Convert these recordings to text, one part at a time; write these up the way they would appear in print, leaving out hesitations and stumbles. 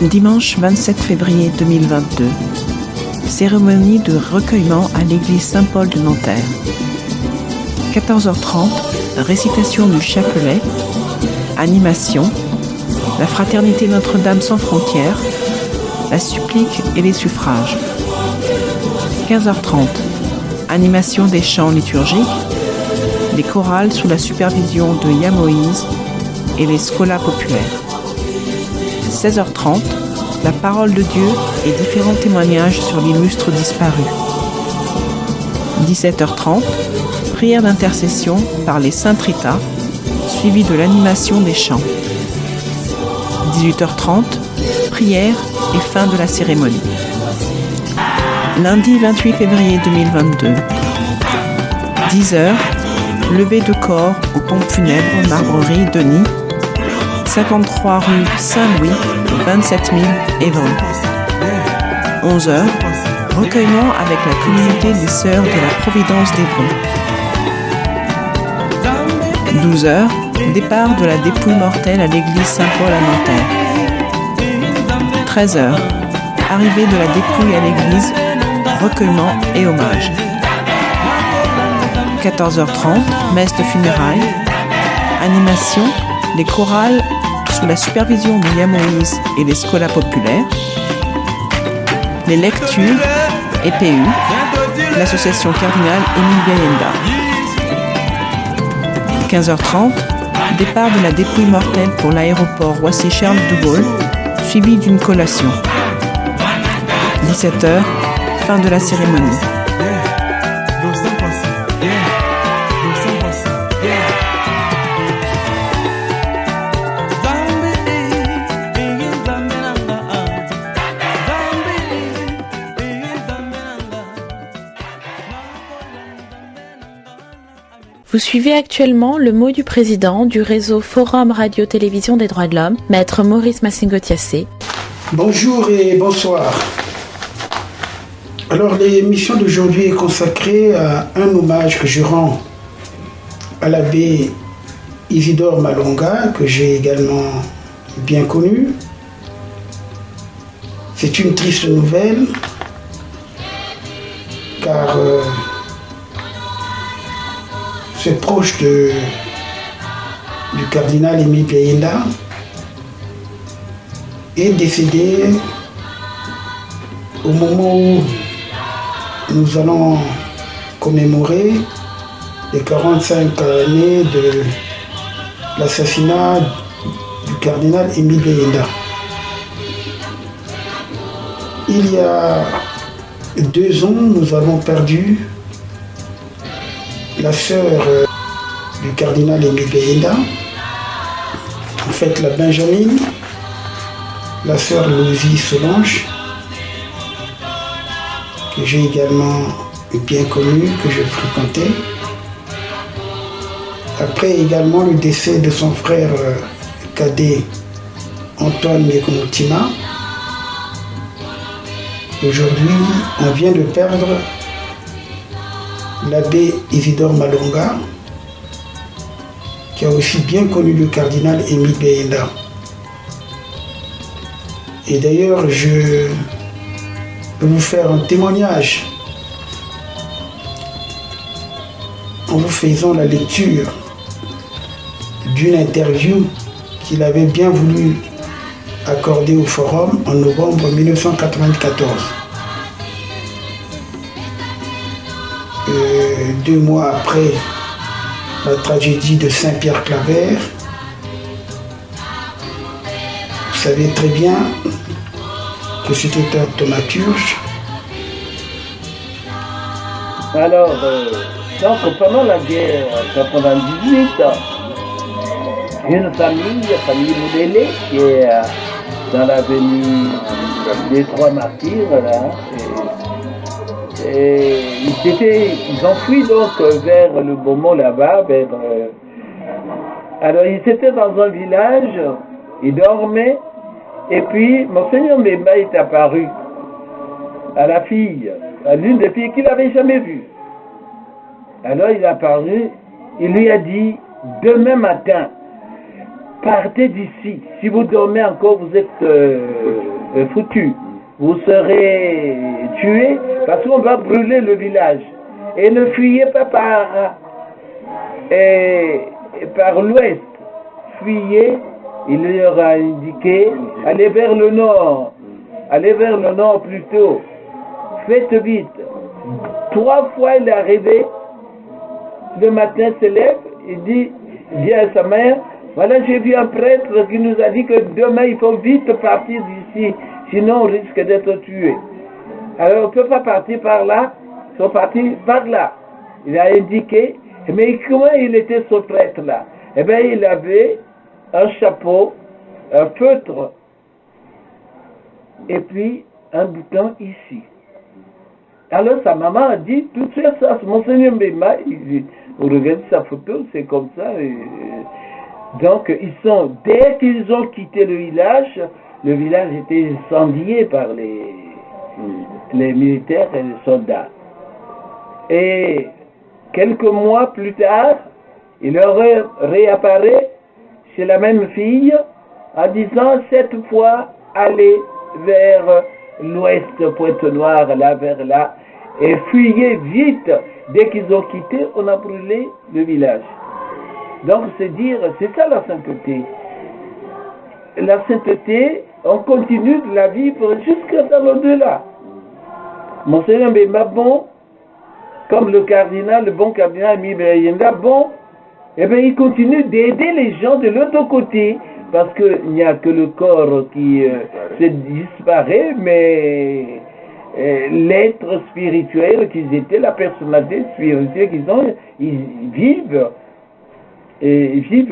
Dimanche 27 février 2022. Cérémonie de recueillement à l'église Saint-Paul de Nanterre. 14h30, récitation du chapelet, animation, la fraternité Notre-Dame sans frontières, la supplique et les suffrages. 15h30, animation des chants liturgiques, les chorales sous la supervision de Yamoïse et les scolas populaires. 16h30, la parole de Dieu et différents témoignages sur l'illustre disparu. 17h30, prière d'intercession par les Saintes Rita, suivie de l'animation des chants. 18h30, prière et fin de la cérémonie. Lundi 28 février 2022. 10h, levée de corps aux pompes funèbres Marbrerie Denis, 53 rue Saint-Louis, 27 000 Évron. 11h, recueillement avec la communauté des Sœurs de la Providence d'Évron. 12h, départ de la dépouille mortelle à l'église Saint-Paul à Nanterre. 13h, arrivée de la dépouille à l'église, recueillement et hommage. 14h30, messe de funérailles, animation, les chorales sous la supervision de Yamoïse et les scolas populaires, les lectures, EPU, l'association cardinale Émile Biayenda. 15h30, départ de la dépouille mortelle pour l'aéroport Roissy-Charles de Gaulle, suivi d'une collation. 17h, fin de la cérémonie. Vous suivez actuellement le mot du président du réseau Forum Radio-Télévision des droits de l'homme, Maître Maurice Massingo-Thiassé. Bonjour et bonsoir. Alors l'émission d'aujourd'hui est consacrée à un hommage que je rends à l'abbé Isidore Malonga, que j'ai également bien connu. C'est une triste nouvelle, car c'est proche du cardinal Émile Biayenda, est décédé au moment où nous allons commémorer les 45 années de l'assassinat du cardinal Émile Biayenda. Il y a 2 ans, nous avons perdu la sœur du cardinal Émile Biayenda, en fait la Benjamine, la sœur Louisie Solange, que j'ai également bien connue, que je fréquentais. Après également le décès de son frère cadet Antoine Mekomotima. Aujourd'hui, on vient de perdre l'abbé Isidore Malonga, qui a aussi bien connu le cardinal Émile Biayenda. Et d'ailleurs, je peux vous faire un témoignage en vous faisant la lecture d'une interview qu'il avait bien voulu accorder au Forum en novembre 1994. 2 mois après la tragédie de Saint-Pierre-Claver. Vous savez très bien que c'était un thaumaturge. Alors, donc pendant la guerre 98, une famille Moudélé, qui est dans l'avenue des Trois Martyrs, là, et ils ont fui donc vers le Beaumont là-bas. Alors ils étaient dans un village, ils dormaient, et puis Monseigneur Mbemba est apparu à la fille, à l'une des filles qu'il n'avait jamais vue. Alors il est apparu, il lui a dit, demain matin, partez d'ici. Si vous dormez encore, vous êtes foutus. Vous serez tués parce qu'on va brûler le village. Et ne fuyez pas par l'ouest. Fuyez, il leur a indiqué, allez vers le nord. Allez vers le nord plutôt. Faites vite. 3 fois il est arrivé, le matin se lève, il dit à sa mère, voilà, j'ai vu un prêtre qui nous a dit que demain il faut vite partir d'ici, sinon on risque d'être tué. Alors on ne peut pas partir par là, il faut partir par là. Il a indiqué, mais comment il était ce prêtre-là? Eh bien, il avait un chapeau, un feutre, et puis un bouton ici. Alors sa maman a dit, tout ça, Monseigneur Mbemba, vous regardez sa photo, c'est comme ça. Donc, dès qu'ils ont quitté le village était incendié par les militaires et les soldats. Et quelques mois plus tard, il réapparaît chez la même fille en disant, cette fois, allez vers l'ouest, Pointe-Noire, là, vers là, et fuyez vite. Dès qu'ils ont quitté, on a brûlé le village. Donc, c'est ça la sainteté. La sainteté, on continue de la vivre jusqu'à l'au-delà. Monseigneur Mbemba, bon, comme le bon cardinal Mibeyenda, bon, eh bien, il continue d'aider les gens de l'autre côté, parce qu'il n'y a que le corps qui disparaît, mais l'être spirituel qu'ils étaient, la personnalité spirituelle qu'ils ont, ils vivent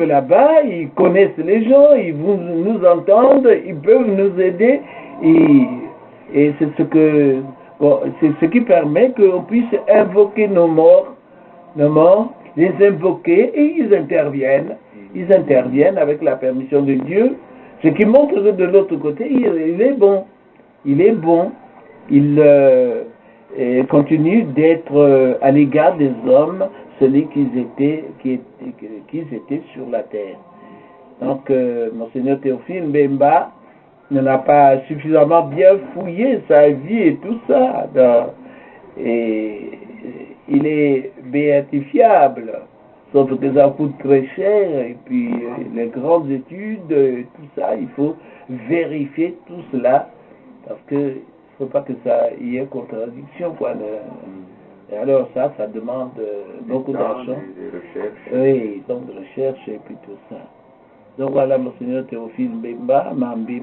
là-bas, ils connaissent les gens, ils nous entendent, ils peuvent nous aider, et c'est ce qui permet qu'on puisse invoquer nos morts, les invoquer, et ils interviennent avec la permission de Dieu, ce qui montre que de l'autre côté, il est bon, il continue d'être à l'égard des hommes, celui qu'ils étaient sur la terre. Donc, Monseigneur Théophile Mbemba n'a pas suffisamment bien fouillé sa vie et tout ça. Et il est béatifiable, sauf que ça coûte très cher, et puis les grandes études, tout ça, il faut vérifier tout cela, parce que il ne faut pas que ça y ait contradiction, quoi. Et alors ça demande beaucoup d'argent. Oui, donc de recherche et puis tout ça. Donc voilà, Monseigneur Théophile Mbemba, Mambi.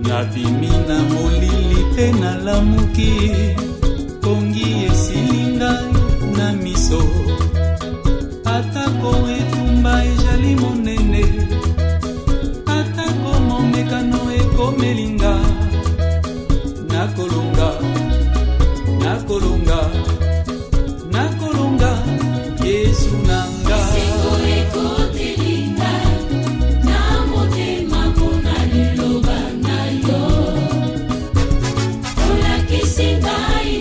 Nabimina molili pe nalamuki kongi esilinga na miso atako etumba ejali monene atako momekano ekomelinga nakolonga Yesu nanga Singai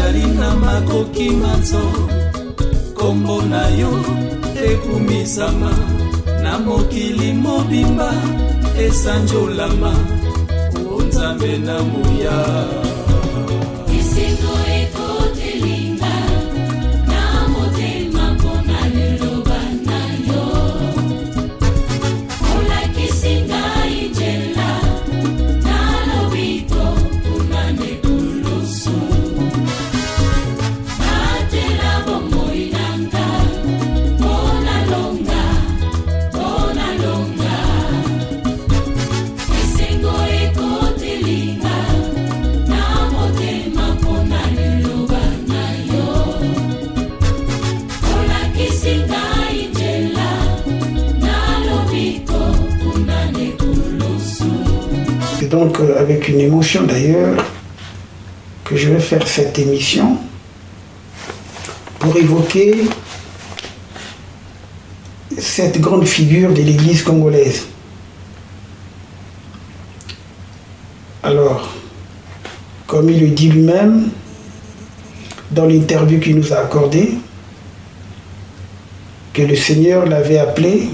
ezali na makoki manso kombo na yo ekumisama na mokili mobimba esanjolama o Nzambe na muya Isingo ekotelinga na motema mpona liloba na yo olakisi ngai nzela na lobiko mpona nekulusu batela bomoi na nga mpona longa Isingo ekotelinga na motema mpona liloba na yo olakisi ngai nzela na lobiko mpona nekulusu. C'est donc avec une émotion d'ailleurs que je vais faire cette émission pour évoquer cette grande figure de l'Église congolaise. Alors, comme il le dit lui-même dans l'interview qu'il nous a accordée, que le Seigneur l'avait appelé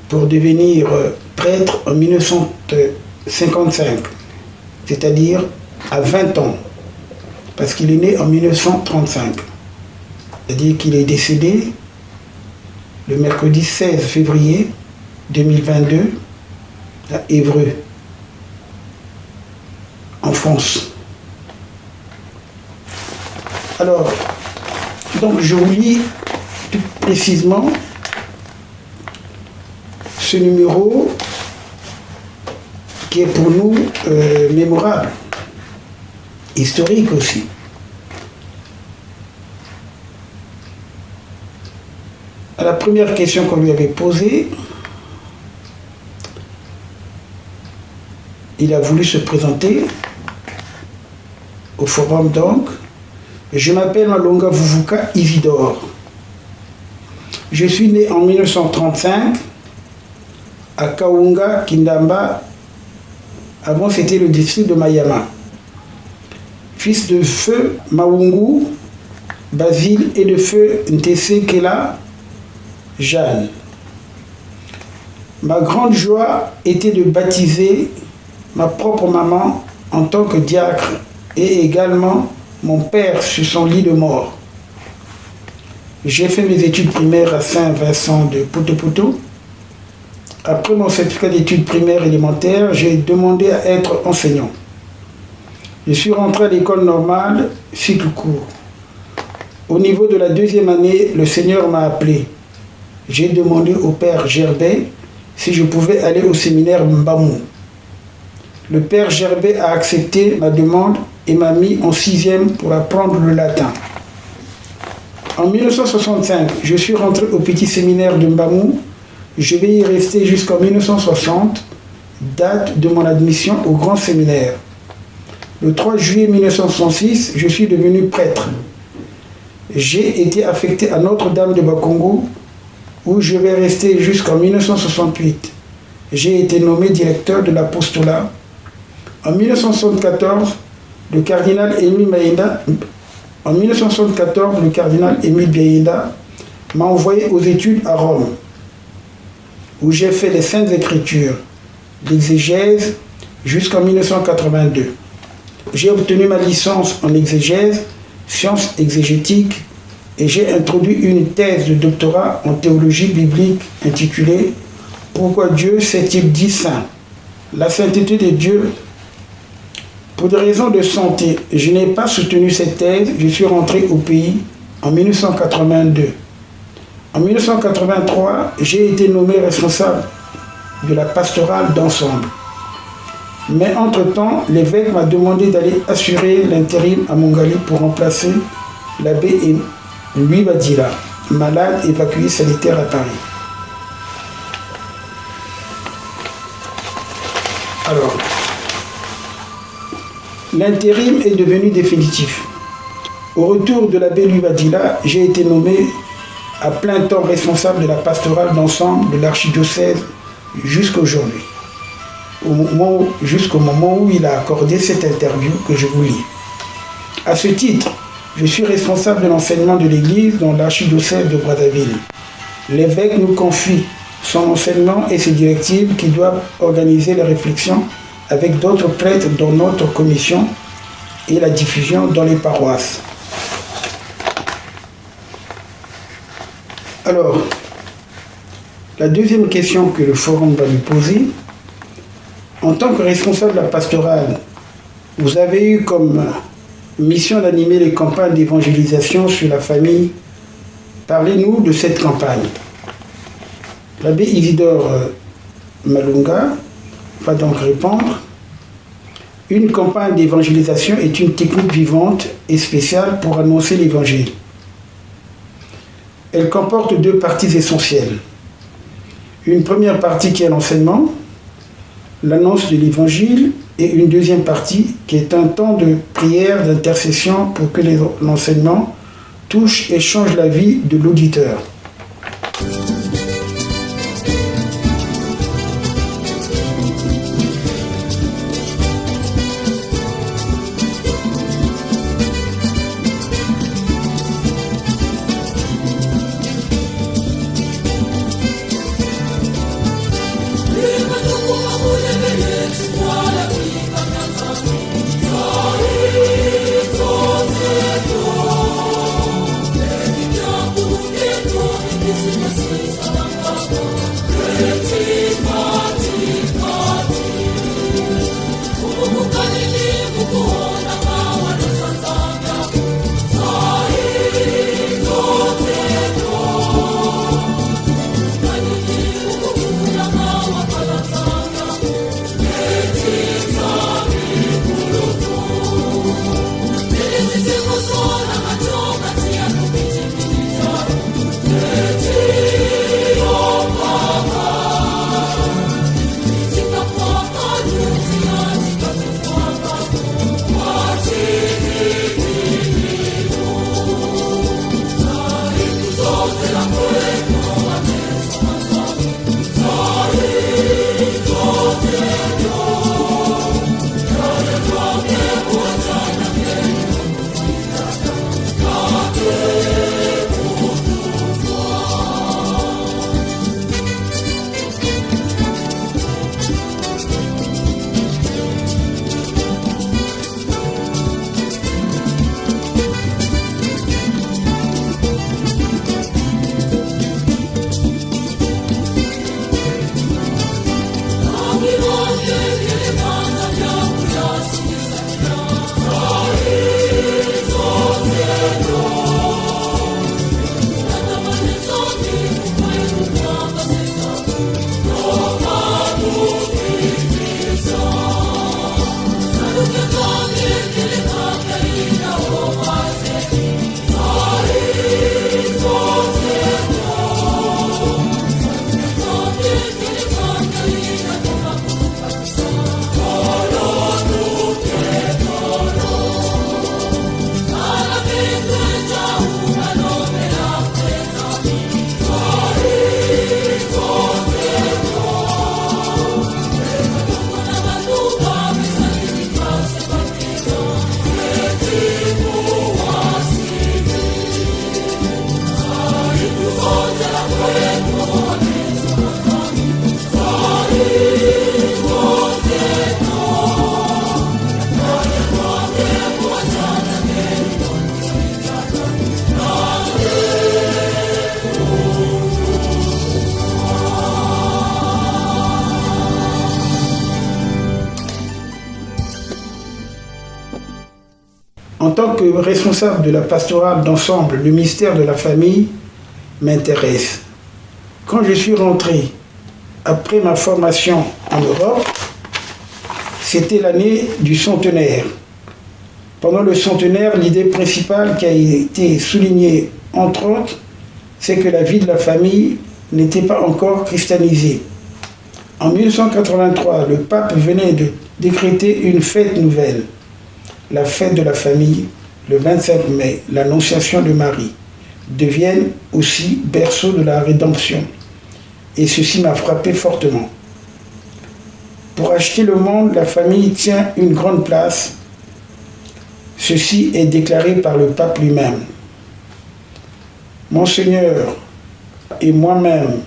pour devenir prêtre en 1955, c'est-à-dire à 20 ans, parce qu'il est né en 1935. C'est-à-dire qu'il est décédé le mercredi 16 février 2022 à Évreux, en France. Alors, donc je vous lis tout précisément ce numéro qui est pour nous mémorable, historique aussi. À la première question qu'on lui avait posée, il a voulu se présenter au forum donc. Je m'appelle Malonga Vuvuka Isidore. Je suis né en 1935 à Kaunga, Kindamba. Avant c'était le district de Mayama. Fils de feu Maungu, Basile et de feu Ntese Kela, Jeanne. Ma grande joie était de baptiser ma propre maman en tant que diacre et également mon père sur son lit de mort. J'ai fait mes études primaires à Saint-Vincent de Poto-Poto. Après mon certificat d'études primaires élémentaires, j'ai demandé à être enseignant. Je suis rentré à l'école normale, cycle court. Au niveau de la deuxième année, le Seigneur m'a appelé. J'ai demandé au père Gerbet si je pouvais aller au séminaire Mbamou. Le père Gerbet a accepté ma demande et m'a mis en 6e pour apprendre le latin. En 1965, je suis rentré au petit séminaire de Mbamou. Je vais y rester jusqu'en 1960, date de mon admission au grand séminaire. Le 3 juillet 1966, je suis devenu prêtre. J'ai été affecté à Notre-Dame de Bakongo, où je vais rester jusqu'en 1968. J'ai été nommé directeur de l'apostolat. En 1974, le cardinal Émile Biaïda m'a envoyé aux études à Rome, où j'ai fait les Saintes Écritures, l'exégèse jusqu'en 1982. J'ai obtenu ma licence en exégèse, sciences exégétiques, et j'ai introduit une thèse de doctorat en théologie biblique intitulée « Pourquoi Dieu s'est-il dit saint ?» La sainteté de Dieu. Pour des raisons de santé, je n'ai pas soutenu cette thèse. Je suis rentré au pays en 1982. En 1983, j'ai été nommé responsable de la pastorale d'ensemble. Mais entre-temps, l'évêque m'a demandé d'aller assurer l'intérim à Mongali pour remplacer l'abbé Louis Badila, malade évacué sanitaire à Paris. Alors, l'intérim est devenu définitif. Au retour de l'abbé Louis Badila, j'ai été nommé à plein temps responsable de la pastorale d'ensemble de l'archidiocèse jusqu'au moment où il a accordé cette interview que je vous lis. À ce titre, je suis responsable de l'enseignement de l'Église dans l'archidiocèse de Brazzaville. L'évêque nous confie son enseignement et ses directives qui doivent organiser la réflexion avec d'autres prêtres dans notre commission et la diffusion dans les paroisses. Alors, la deuxième question que le forum va lui poser, en tant que responsable de la pastorale, vous avez eu comme mission d'animer les campagnes d'évangélisation sur la famille. Parlez-nous de cette campagne. L'abbé Isidore Malunga va donc répondre. Une campagne d'évangélisation est une technique vivante et spéciale pour annoncer l'évangile. Elle comporte deux parties essentielles. Une première partie qui est l'enseignement, l'annonce de l'évangile, et une deuxième partie qui est un temps de prière, d'intercession pour que l'enseignement touche et change la vie de l'auditeur. En tant que responsable de la pastorale d'ensemble, le mystère de la famille m'intéresse. Quand je suis rentré après ma formation en Europe, c'était l'année du centenaire. Pendant le centenaire, l'idée principale qui a été soulignée, entre autres, c'est que la vie de la famille n'était pas encore christianisée. En 1983, le pape venait de décréter une fête nouvelle, la fête de la famille, le 25 mai, l'Annonciation de Marie, devienne aussi berceau de la rédemption. Et ceci m'a frappé fortement. Pour acheter le monde, la famille tient une grande place. Ceci est déclaré par le pape lui-même. Monseigneur et moi-même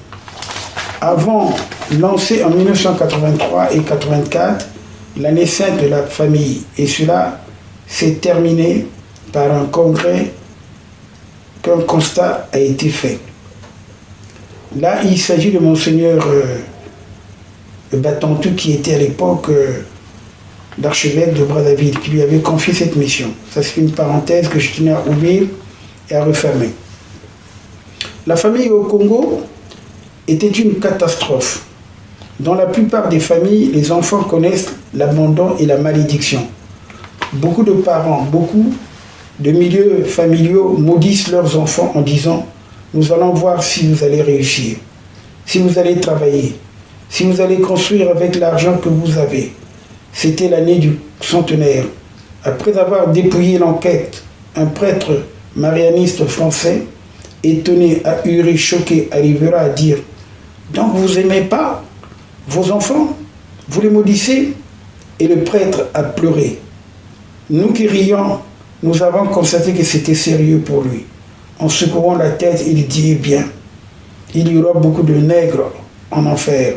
avons lancé en 1983 et 84 l'année sainte de la famille, et cela s'est terminé par un congrès qu'un constat a été fait. Là, il s'agit de Monseigneur Batantou, qui était à l'époque l'archevêque de Brazzaville, qui lui avait confié cette mission. Ça, c'est une parenthèse que je tenais à ouvrir et à refermer. La famille au Congo était une catastrophe. Dans la plupart des familles, les enfants connaissent l'abandon et la malédiction. Beaucoup de parents, beaucoup de milieux familiaux maudissent leurs enfants en disant « Nous allons voir si vous allez réussir, si vous allez travailler, si vous allez construire avec l'argent que vous avez. » C'était l'année du centenaire. Après avoir dépouillé l'enquête, un prêtre marianiste français, étonné, ahuri, choqué, arrivera à dire « Donc vous n'aimez pas vos enfants? Vous les maudissez ?» Et le prêtre a pleuré. Nous qui rions, nous avons constaté que c'était sérieux pour lui. En secouant la tête, il dit « Bien, il y aura beaucoup de nègres en enfer. »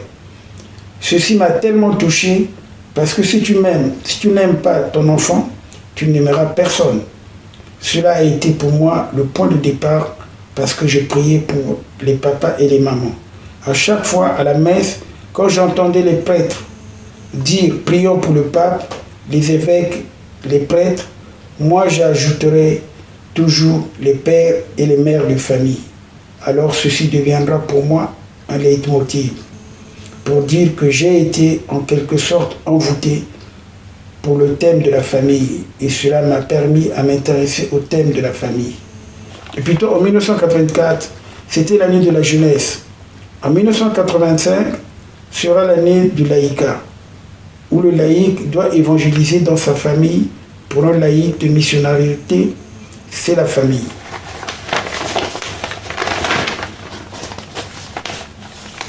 Ceci m'a tellement touché, parce que si tu n'aimes pas ton enfant, tu n'aimeras personne. Cela a été pour moi le point de départ, parce que je priais pour les papas et les mamans. À chaque fois à la messe, quand j'entendais les prêtres dire « Prions pour le pape », les évêques, les prêtres, moi j'ajouterai toujours les pères et les mères de famille. Alors ceci deviendra pour moi un leitmotiv, pour dire que j'ai été en quelque sorte envoûté pour le thème de la famille, et cela m'a permis à m'intéresser au thème de la famille. Et plutôt en 1984, c'était l'année de la jeunesse. En 1985 sera l'année du laïcat, où le laïc doit évangéliser dans sa famille. Pour un laïc de missionnalité, c'est la famille.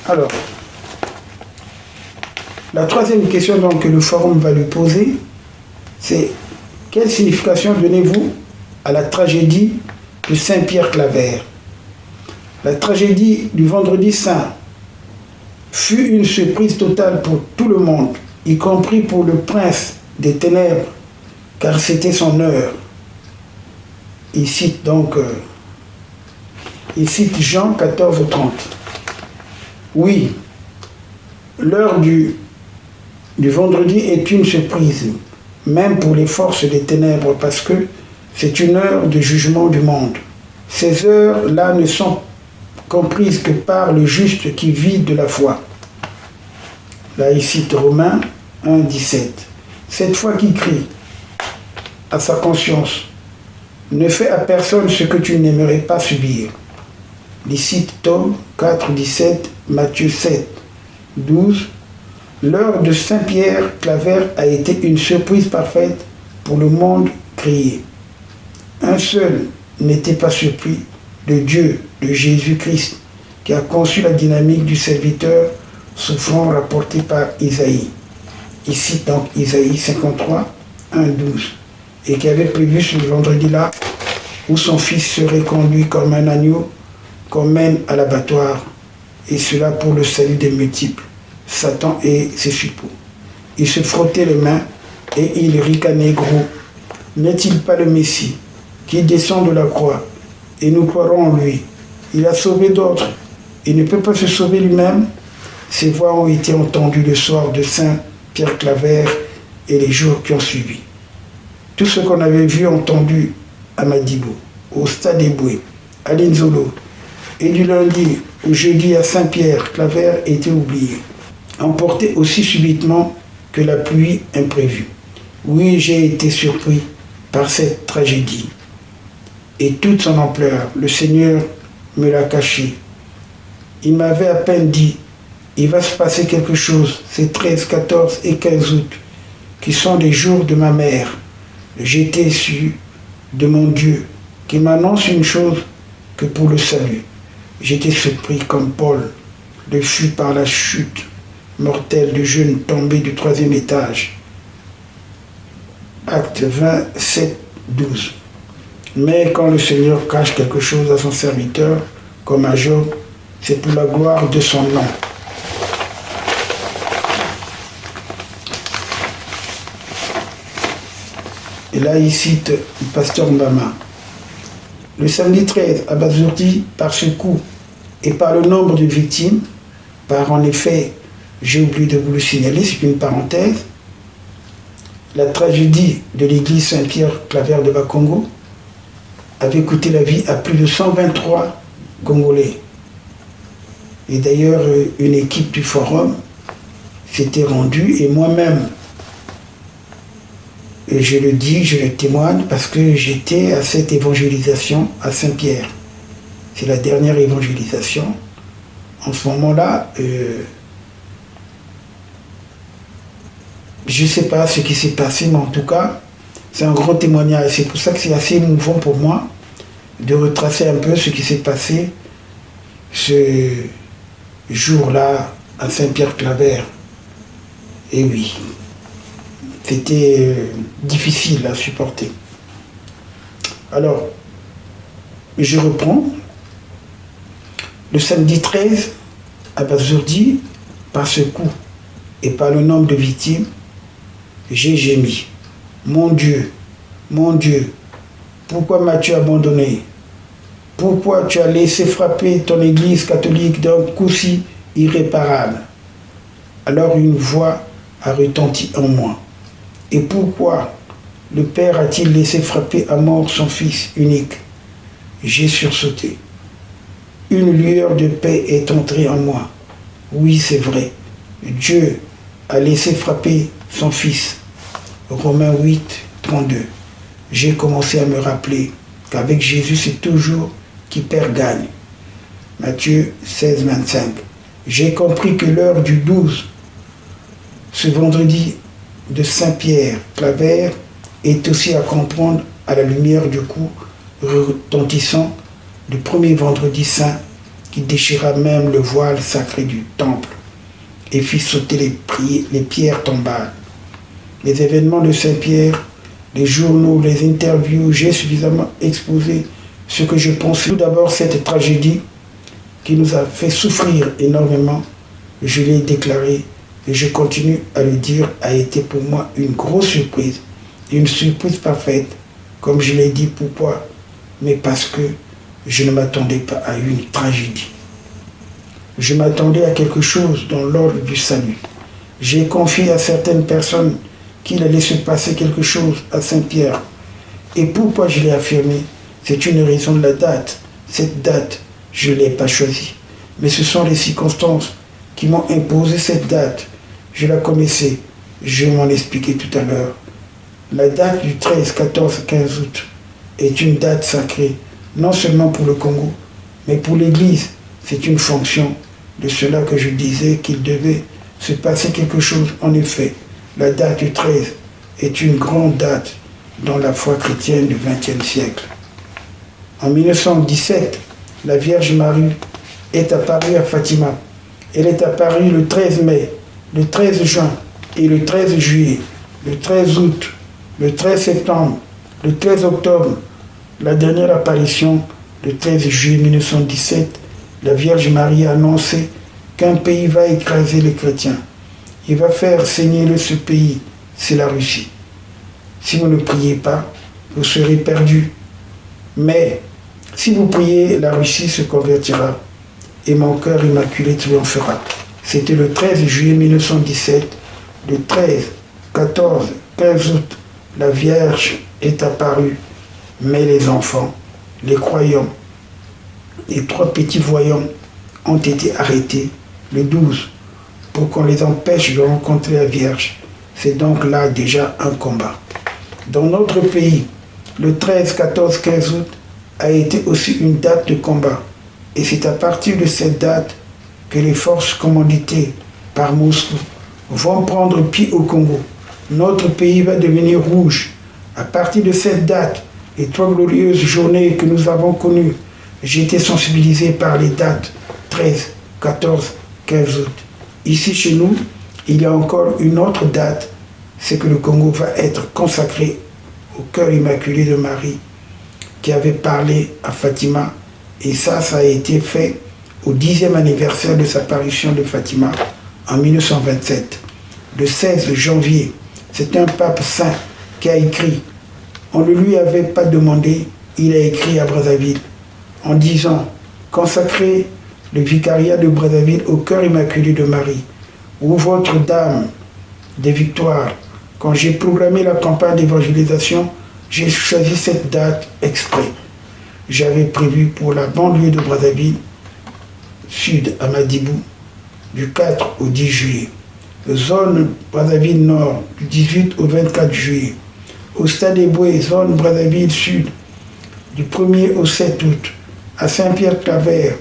Alors, la troisième question donc, que le forum va lui poser, c'est quelle signification donnez-vous à la tragédie de Saint-Pierre Claver? La tragédie du Vendredi Saint fut une surprise totale pour tout le monde, y compris pour le prince des ténèbres, car c'était son heure. Il cite donc Jean 14:30. Oui, l'heure du vendredi est une surprise, même pour les forces des ténèbres, parce que c'est une heure de jugement du monde. Ces heures-là ne sont comprises que par le juste qui vit de la foi. Là, il cite Romains 1:17. Cette foi qui crie à sa conscience, ne fais à personne ce que tu n'aimerais pas subir. Il cite Tom 4:17, Matthieu 7:12. L'heure de Saint-Pierre Claver a été une surprise parfaite pour le monde créé. Un seul n'était pas surpris, le Dieu de Jésus-Christ, qui a conçu la dynamique du serviteur souffrant rapporté par Isaïe. Il cite donc Isaïe 53, 1:12, et qui avait prévu ce vendredi-là où son fils serait conduit comme un agneau qu'on mène à l'abattoir, et cela pour le salut des multiples, Satan et ses suppôts. Il se frottait les mains et il ricanait gros. N'est-il pas le Messie qui descend de la croix, et nous croirons en lui? Il a sauvé d'autres, il ne peut pas se sauver lui-même. Ces voix ont été entendues le soir de Saint-Pierre Claver et les jours qui ont suivi. Tout ce qu'on avait vu, entendu à Madibo, au Stade Eboué, à Linzolo, et du lundi au jeudi à Saint-Pierre Claver était oublié, emporté aussi subitement que la pluie imprévue. Oui, j'ai été surpris par cette tragédie. Et toute son ampleur, le Seigneur me l'a caché. Il m'avait à peine dit, il va se passer quelque chose, ces 13, 14 et 15 août, qui sont les jours de ma mère. J'étais su de mon Dieu, qui m'annonce une chose que pour le salut. J'étais surpris comme Paul le fut par la chute mortelle du jeune tombé du 3e étage. Acte 27, 12. Mais quand le Seigneur cache quelque chose à son serviteur, comme à Job, c'est pour la gloire de son nom. Et là, il cite le pasteur Mbama. Le samedi 13, abasourdi par ce coup et par le nombre de victimes, par en effet, j'ai oublié de vous le signaler, c'est une parenthèse, la tragédie de l'église Saint-Pierre-Claver de Bakongo avait coûté la vie à plus de 123 Congolais. Et d'ailleurs, une équipe du forum s'était rendue, et moi-même, et je le dis, je le témoigne, parce que j'étais à cette évangélisation à Saint-Pierre. C'est la dernière évangélisation. En ce moment-là, je ne sais pas ce qui s'est passé, mais en tout cas, c'est un grand témoignage. C'est pour ça que c'est assez émouvant pour moi de retracer un peu ce qui s'est passé ce jour-là à Saint-Pierre-Claver. Et oui, c'était difficile à supporter. Alors, je reprends. Le samedi 13, à Bazourdi, par ce coup et par le nombre de victimes, j'ai gémi. Mon Dieu, pourquoi m'as-tu abandonné? Pourquoi tu as laissé frapper ton église catholique d'un coup si irréparable? Alors une voix a retenti en moi. Et pourquoi le Père a-t-il laissé frapper à mort son Fils unique? J'ai sursauté. Une lueur de paix est entrée en moi. Oui, c'est vrai. Dieu a laissé frapper son Fils. Romains 8, 32. J'ai commencé à me rappeler qu'avec Jésus, c'est toujours qui perd gagne. Matthieu 16, 25. J'ai compris que l'heure du 12, ce vendredi de Saint-Pierre-Claver, est aussi à comprendre à la lumière du coup retentissant du premier vendredi saint qui déchira même le voile sacré du temple et fit sauter les pierres tombales. Les événements de Saint-Pierre, les journaux, les interviews, j'ai suffisamment exposé ce que je pense. Tout d'abord, cette tragédie qui nous a fait souffrir énormément, je l'ai déclaré et je continue à le dire, a été pour moi une grosse surprise, une surprise parfaite, comme je l'ai dit. Pourquoi? Mais parce que je ne m'attendais pas à une tragédie. Je m'attendais à quelque chose dans l'ordre du salut. J'ai confié à certaines personnes qu'il allait se passer quelque chose à Saint-Pierre. Et pourquoi je l'ai affirmé? C'est une raison de la date. Cette date, je ne l'ai pas choisie. Mais ce sont les circonstances qui m'ont imposé cette date. Je la connaissais. Je vais m'en expliquer tout à l'heure. La date du 13, 14, 15 août est une date sacrée, non seulement pour le Congo, mais pour l'Église. C'est une fonction de cela que je disais qu'il devait se passer quelque chose. En effet, la date du 13 est une grande date dans la foi chrétienne du XXe siècle. En 1917, la Vierge Marie est apparue à Fatima. Elle est apparue le 13 mai, le 13 juin et le 13 juillet, le 13 août, le 13 septembre, le 13 octobre. La dernière apparition, le 13 juillet 1917, la Vierge Marie a annoncé qu'un pays va écraser les chrétiens. Il va faire saigner ce pays, c'est la Russie. Si vous ne priez pas, vous serez perdus. Mais si vous priez, la Russie se convertira et mon cœur immaculé triomphera. C'était le 13 juillet 1917, le 13, 14, 15 août, la Vierge est apparue. Mais les enfants, les croyants, les 3 petits voyants ont été arrêtés le 12 pour qu'on les empêche de rencontrer la Vierge. C'est donc là déjà un combat. Dans notre pays, le 13, 14, 15 août a été aussi une date de combat. Et c'est à partir de cette date que les forces commanditées par Moscou vont prendre pied au Congo. Notre pays va devenir rouge. À partir de cette date, les 3 glorieuses journées que nous avons connues, j'ai été sensibilisé par les dates 13, 14, 15 août. Ici chez nous, il y a encore une autre date, c'est que le Congo va être consacré au cœur immaculé de Marie qui avait parlé à Fatima. Et ça a été fait au 10e anniversaire de sa parution de Fatima en 1927. Le 16 janvier, c'est un pape saint qui a écrit. On ne lui avait pas demandé, il a écrit à Brazzaville en disant « Consacrez le vicariat de Brazzaville au cœur immaculé de Marie, où votre dame des victoires. Quand j'ai programmé la campagne d'évangélisation, j'ai choisi cette date exprès. J'avais prévu pour la banlieue de Brazzaville, sud à Madibou, du 4 au 10 juillet. Zone Brazzaville Nord, du 18 au 24 juillet. Au Stade des Boués, zone Brazzaville Sud, du 1er au 7 août. À Saint-Pierre-Claver.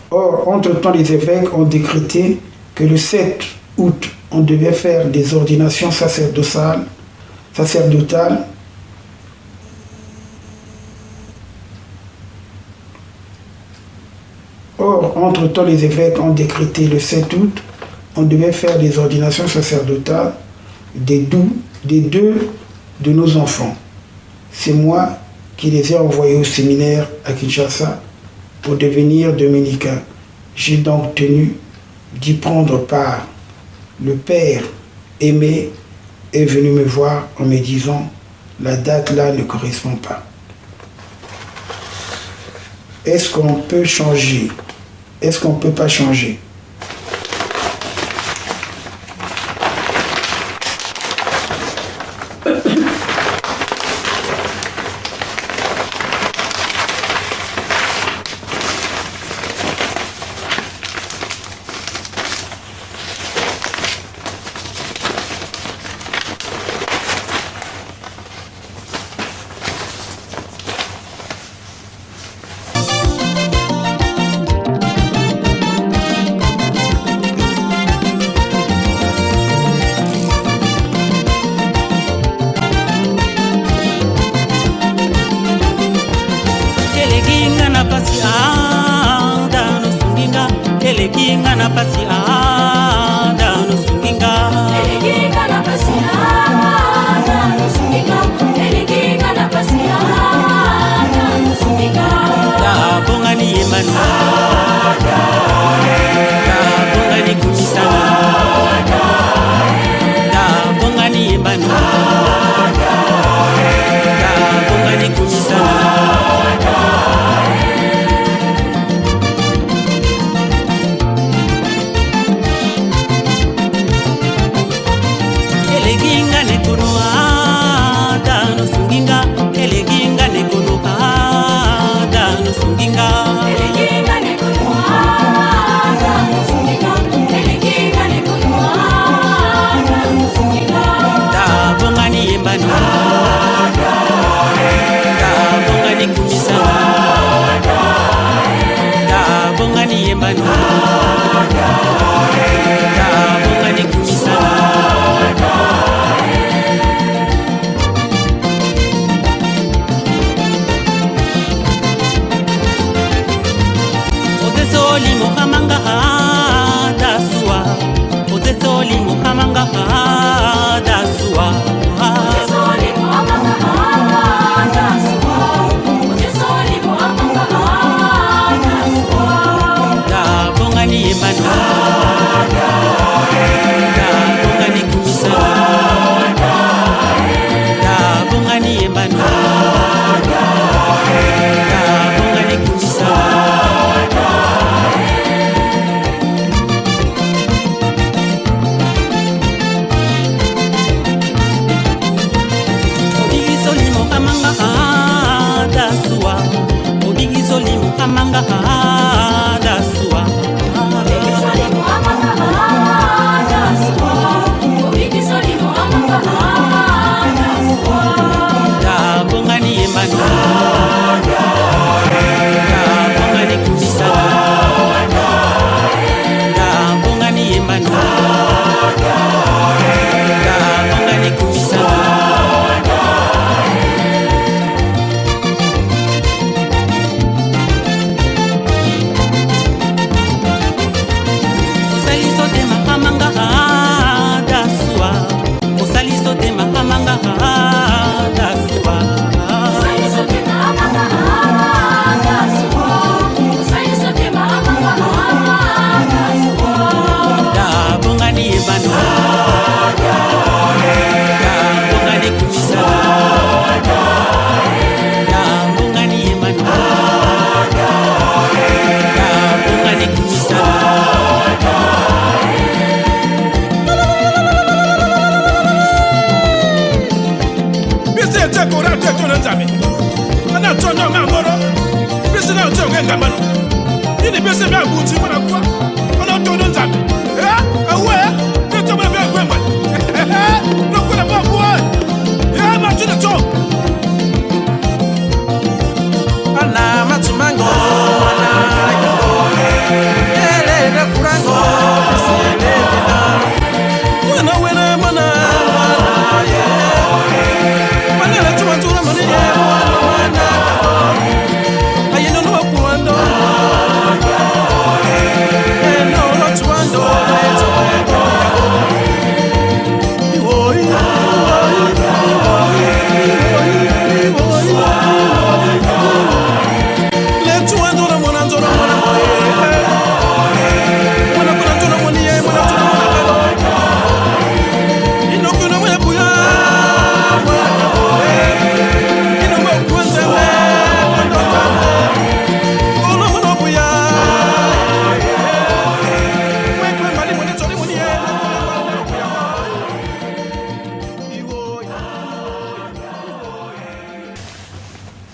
Or, entre-temps, les évêques ont décrété que le 7 août, on devait faire des ordinations sacerdotales. Or, entre-temps, les évêques ont décrété le 7 août, on devait faire des ordinations sacerdotales des deux de nos enfants. C'est moi qui les ai envoyés au séminaire à Kinshasa pour devenir dominicains. J'ai donc tenu d'y prendre part. Le père Aimé est venu me voir en me disant « La date là ne correspond pas. Est-ce qu'on peut changer? Est-ce qu'on ne peut pas changer ?»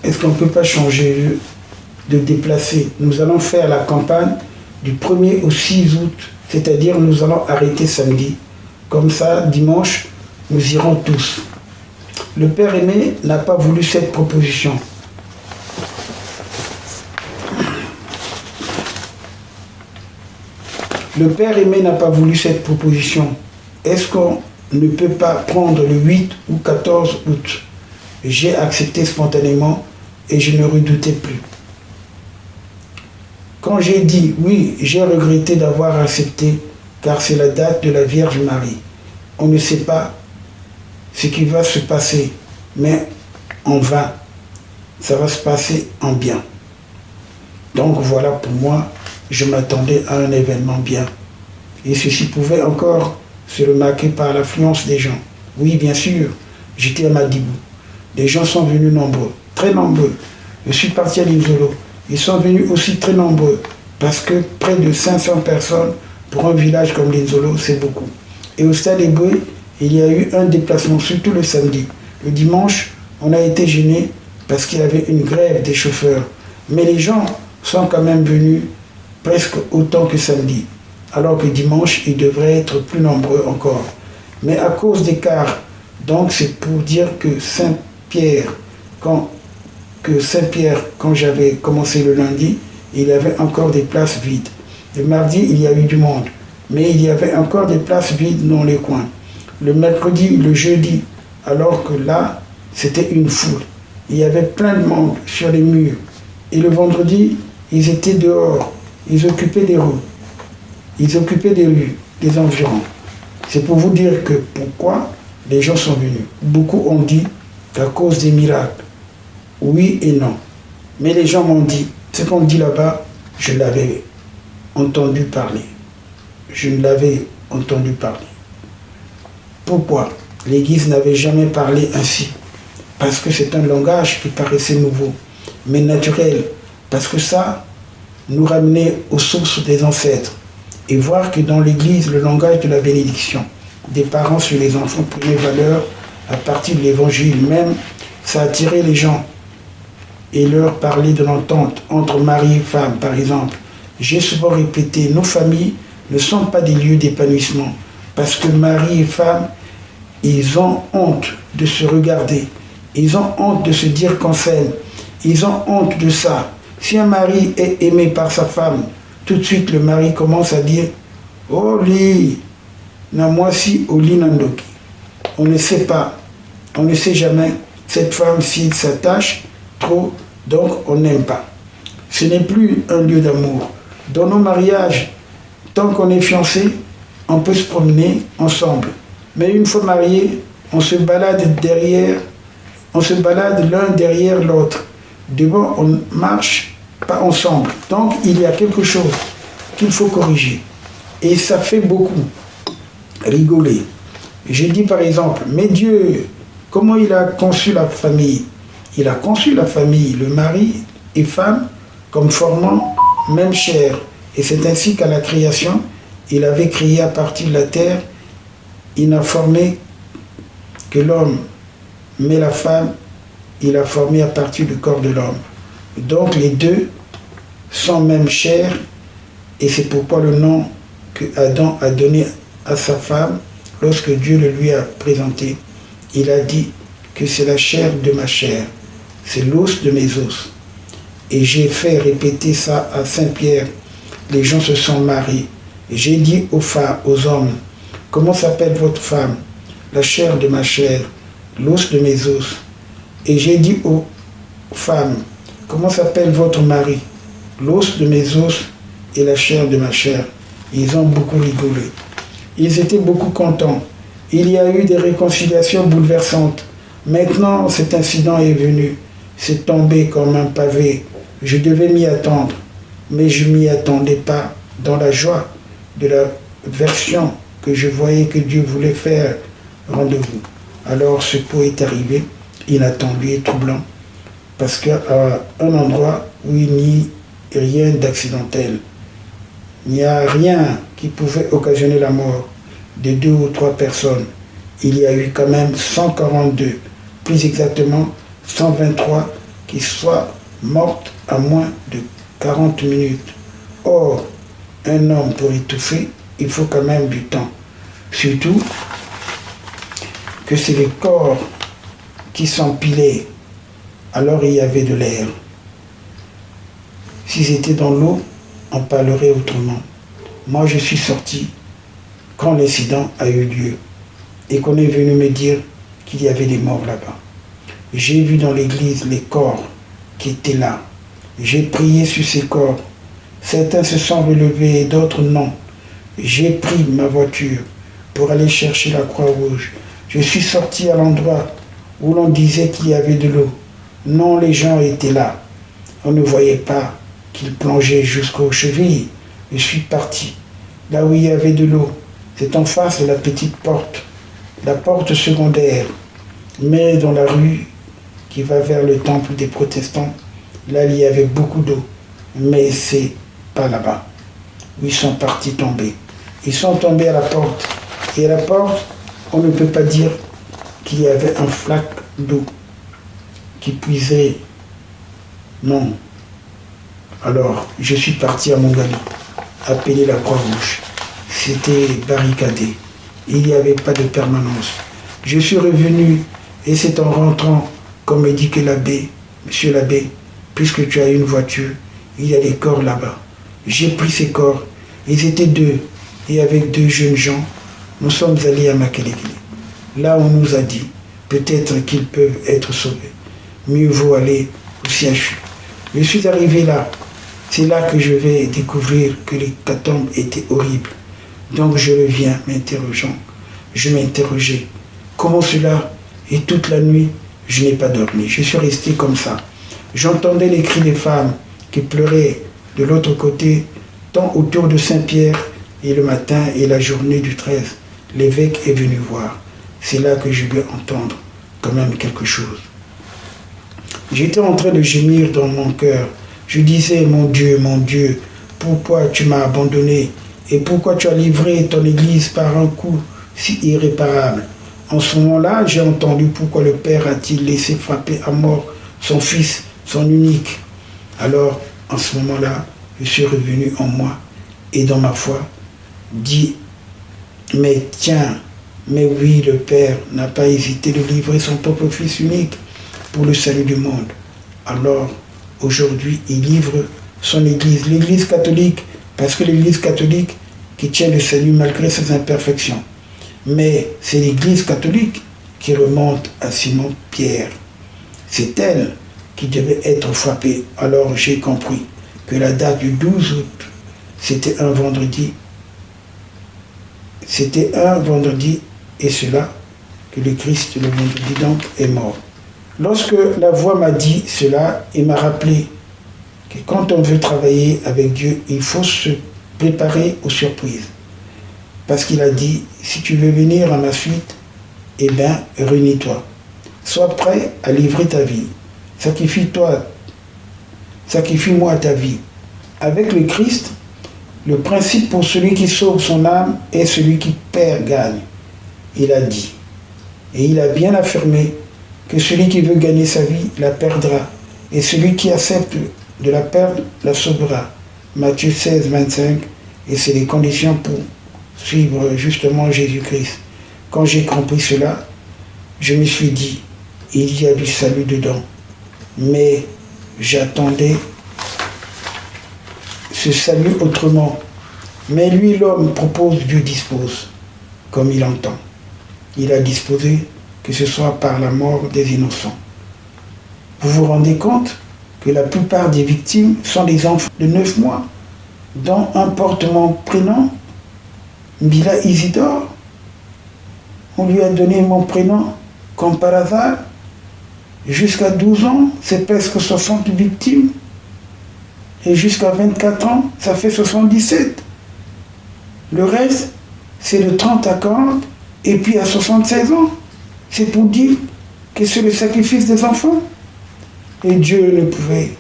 Est-ce qu'on ne peut pas changer de déplacer? Nous allons faire la campagne du 1er au 6 août, c'est-à-dire nous allons arrêter samedi. Comme ça, dimanche, nous irons tous. Le père Aimé n'a pas voulu cette proposition. Le père Aimé n'a pas voulu cette proposition. Est-ce qu'on ne peut pas prendre le 8 ou 14 août? J'ai accepté spontanément et je ne redoutais plus. Quand j'ai dit oui, j'ai regretté d'avoir accepté, car c'est la date de la Vierge Marie. On ne sait pas ce qui va se passer, mais en vain, ça va se passer en bien. Donc voilà, pour moi, je m'attendais à un événement bien. Et ceci pouvait encore se remarquer par l'affluence des gens. Oui, bien sûr, j'étais à Madibou. Les gens sont venus nombreux, très nombreux. Je suis parti à Linzolo. Ils sont venus aussi très nombreux, parce que près de 500 personnes pour un village comme Linzolo, c'est beaucoup. Et au Stade Eboué, il y a eu un déplacement, surtout le samedi. Le dimanche, on a été gênés parce qu'il y avait une grève des chauffeurs. Mais les gens sont quand même venus presque autant que samedi, alors que dimanche, ils devraient être plus nombreux encore. Mais à cause des cars, donc c'est pour dire que Saint-Pierre, quand j'avais commencé le lundi, il y avait encore des places vides. Le mardi, il y a eu du monde, mais il y avait encore des places vides dans les coins. Le mercredi, le jeudi, alors que là, c'était une foule. Il y avait plein de monde sur les murs. Et le vendredi, ils étaient dehors. Ils occupaient des rues. Ils occupaient des rues, des environs. C'est pour vous dire que pourquoi les gens sont venus. Beaucoup ont dit qu'à cause des miracles. Oui et non. Mais les gens m'ont dit, ce qu'on dit là-bas, je l'avais entendu parler. Je ne l'avais entendu parler. Pourquoi l'Église n'avait jamais parlé ainsi? Parce que c'est un langage qui paraissait nouveau, mais naturel. Parce que ça nous ramenait aux sources des ancêtres. Et voir que dans l'Église, le langage de la bénédiction des parents sur les enfants prenait valeur à partir de l'Évangile même, ça attirait les gens et leur parlait de l'entente entre mari et femme, par exemple. J'ai souvent répété, nos familles ne sont pas des lieux d'épanouissement, parce que mari et femme, ils ont honte de se regarder, ils ont honte de se dire qu'on s'aime, ils ont honte de ça. Si un mari est aimé par sa femme, tout de suite le mari commence à dire « Oh li, na moi si au li nandoki ». On ne sait pas, on ne sait jamais cette femme s'il s'attache trop, donc on n'aime pas. Ce n'est plus un lieu d'amour. Dans nos mariages, tant qu'on est fiancé, on peut se promener ensemble. Mais une fois marié, on se balade l'un derrière l'autre. Devant, on marche pas ensemble. Donc, il y a quelque chose qu'il faut corriger. Et ça fait beaucoup rigoler. J'ai dit par exemple, mais Dieu, comment il a conçu la famille? Il a conçu la famille, le mari et femme, comme formant même chair. Et c'est ainsi qu'à la création, il avait créé à partir de la terre, il n'a formé que l'homme, mais la femme, il a formé à partir du corps de l'homme. Donc les deux sont même chair, et c'est pourquoi le nom que Adam a donné à sa femme, lorsque Dieu le lui a présenté, il a dit que c'est la chair de ma chair, c'est l'os de mes os. Et j'ai fait répéter ça à Saint-Pierre. Les gens se sont mariés. Et j'ai dit aux femmes, aux hommes, comment s'appelle votre femme? La chair de ma chair, l'os de mes os. Et j'ai dit aux femmes, comment s'appelle votre mari? L'os de mes os et la chair de ma chair. Ils ont beaucoup rigolé. Ils étaient beaucoup contents. Il y a eu des réconciliations bouleversantes. Maintenant, cet incident est venu. C'est tombé comme un pavé. Je devais m'y attendre, mais je ne m'y attendais pas dans la joie de la version que je voyais que Dieu voulait faire rendez-vous. Alors ce pot est arrivé, inattendu et troublant, parce qu'à un endroit où il n'y a rien d'accidentel, il n'y a rien qui pouvait occasionner la mort de 2 ou 3 personnes. Il y a eu quand même 142, plus exactement 123 qui soient mortes à moins de 40 minutes. Or, un homme pour étouffer, il faut quand même du temps. Surtout que c'est les corps qui s'empilaient, alors il y avait de l'air. S'ils étaient dans l'eau, on parlerait autrement. Moi, je suis sorti quand l'incident a eu lieu et qu'on est venu me dire qu'il y avait des morts là-bas. J'ai vu dans l'église les corps qui étaient là. J'ai prié sur ces corps. Certains se sont relevés et d'autres non. J'ai pris ma voiture pour aller chercher la Croix-Rouge. Je suis sorti à l'endroit où l'on disait qu'il y avait de l'eau. Non, les gens étaient là. On ne voyait pas qu'ils plongeaient jusqu'aux chevilles. Je suis parti là où il y avait de l'eau. C'est en face de la petite porte, la porte secondaire, mais dans la rue qui va vers le temple des protestants. Là, il y avait beaucoup d'eau, mais c'est pas là-bas où ils sont partis tomber. Ils sont tombés à la porte. Et à la porte, on ne peut pas dire qu'il y avait un flac d'eau qui puisait. Non. Alors, je suis parti à Mongali, appeler la Croix-Rouge. C'était barricadé. Il n'y avait pas de permanence. Je suis revenu et c'est en rentrant qu'on me dit que l'abbé, monsieur l'abbé, puisque tu as une voiture, il y a des corps là-bas. J'ai pris ces corps. Ils étaient 2. Et avec 2 jeunes gens, nous sommes allés à Makelele. Là, on nous a dit, peut-être qu'ils peuvent être sauvés. Mieux vaut aller au CHU. Je suis arrivé là. C'est là que je vais découvrir que l'hécatombe était horrible. Donc je reviens m'interrogeant. Je m'interrogeais. Comment cela? Et toute la nuit, je n'ai pas dormi. Je suis resté comme ça. J'entendais les cris des femmes qui pleuraient de l'autre côté, tant autour de Saint-Pierre, et le matin et la journée du 13, l'évêque est venu voir. C'est là que je vais entendre quand même quelque chose. J'étais en train de gémir dans mon cœur. Je disais, mon Dieu, pourquoi tu m'as abandonné et pourquoi tu as livré ton Église par un coup si irréparable? En ce moment-là, j'ai entendu pourquoi le Père a-t-il laissé frapper à mort son Fils, son unique. Alors, en ce moment-là, je suis revenu en moi et dans ma foi, dit, mais tiens, mais oui, le Père n'a pas hésité de livrer son propre Fils unique pour le salut du monde. Alors, aujourd'hui, il livre son Église, l'Église catholique, parce que l'Église catholique qui tient le salut malgré ses imperfections. Mais c'est l'Église catholique qui remonte à Simon-Pierre. C'est elle qui devait être frappée. Alors j'ai compris que la date du 12 août, c'était un vendredi. C'était un vendredi, et cela, que le Christ, le vendredi donc, est mort. Lorsque la voix m'a dit cela, il m'a rappelé que quand on veut travailler avec Dieu, il faut se préparer aux surprises. Parce qu'il a dit, si tu veux venir à ma suite, eh bien, réunis-toi. Sois prêt à livrer ta vie. Sacrifie-moi ta vie. Avec le Christ, le principe pour celui qui sauve son âme est celui qui perd gagne. Il a dit. Et il a bien affirmé que celui qui veut gagner sa vie la perdra, et celui qui accepte de la perdre la sauvera. Matthieu 16, 25, et c'est les conditions pour suivre justement Jésus-Christ. Quand j'ai compris cela, je me suis dit, il y a du salut dedans. Mais j'attendais ce salut autrement. Mais lui, l'homme, propose, Dieu dispose, comme il entend. Il a disposé que ce soit par la mort des innocents. Vous vous rendez compte que la plupart des victimes sont des enfants de 9 mois, dont un porte mon prénom, Mbila Isidore. On lui a donné mon prénom comme par hasard. Jusqu'à 12 ans, c'est presque 60 victimes. Et jusqu'à 24 ans, ça fait 77. Le reste, c'est de 30 à 40, et puis à 76 ans. C'est pour dire que c'est le sacrifice des enfants. Et Dieu ne pouvait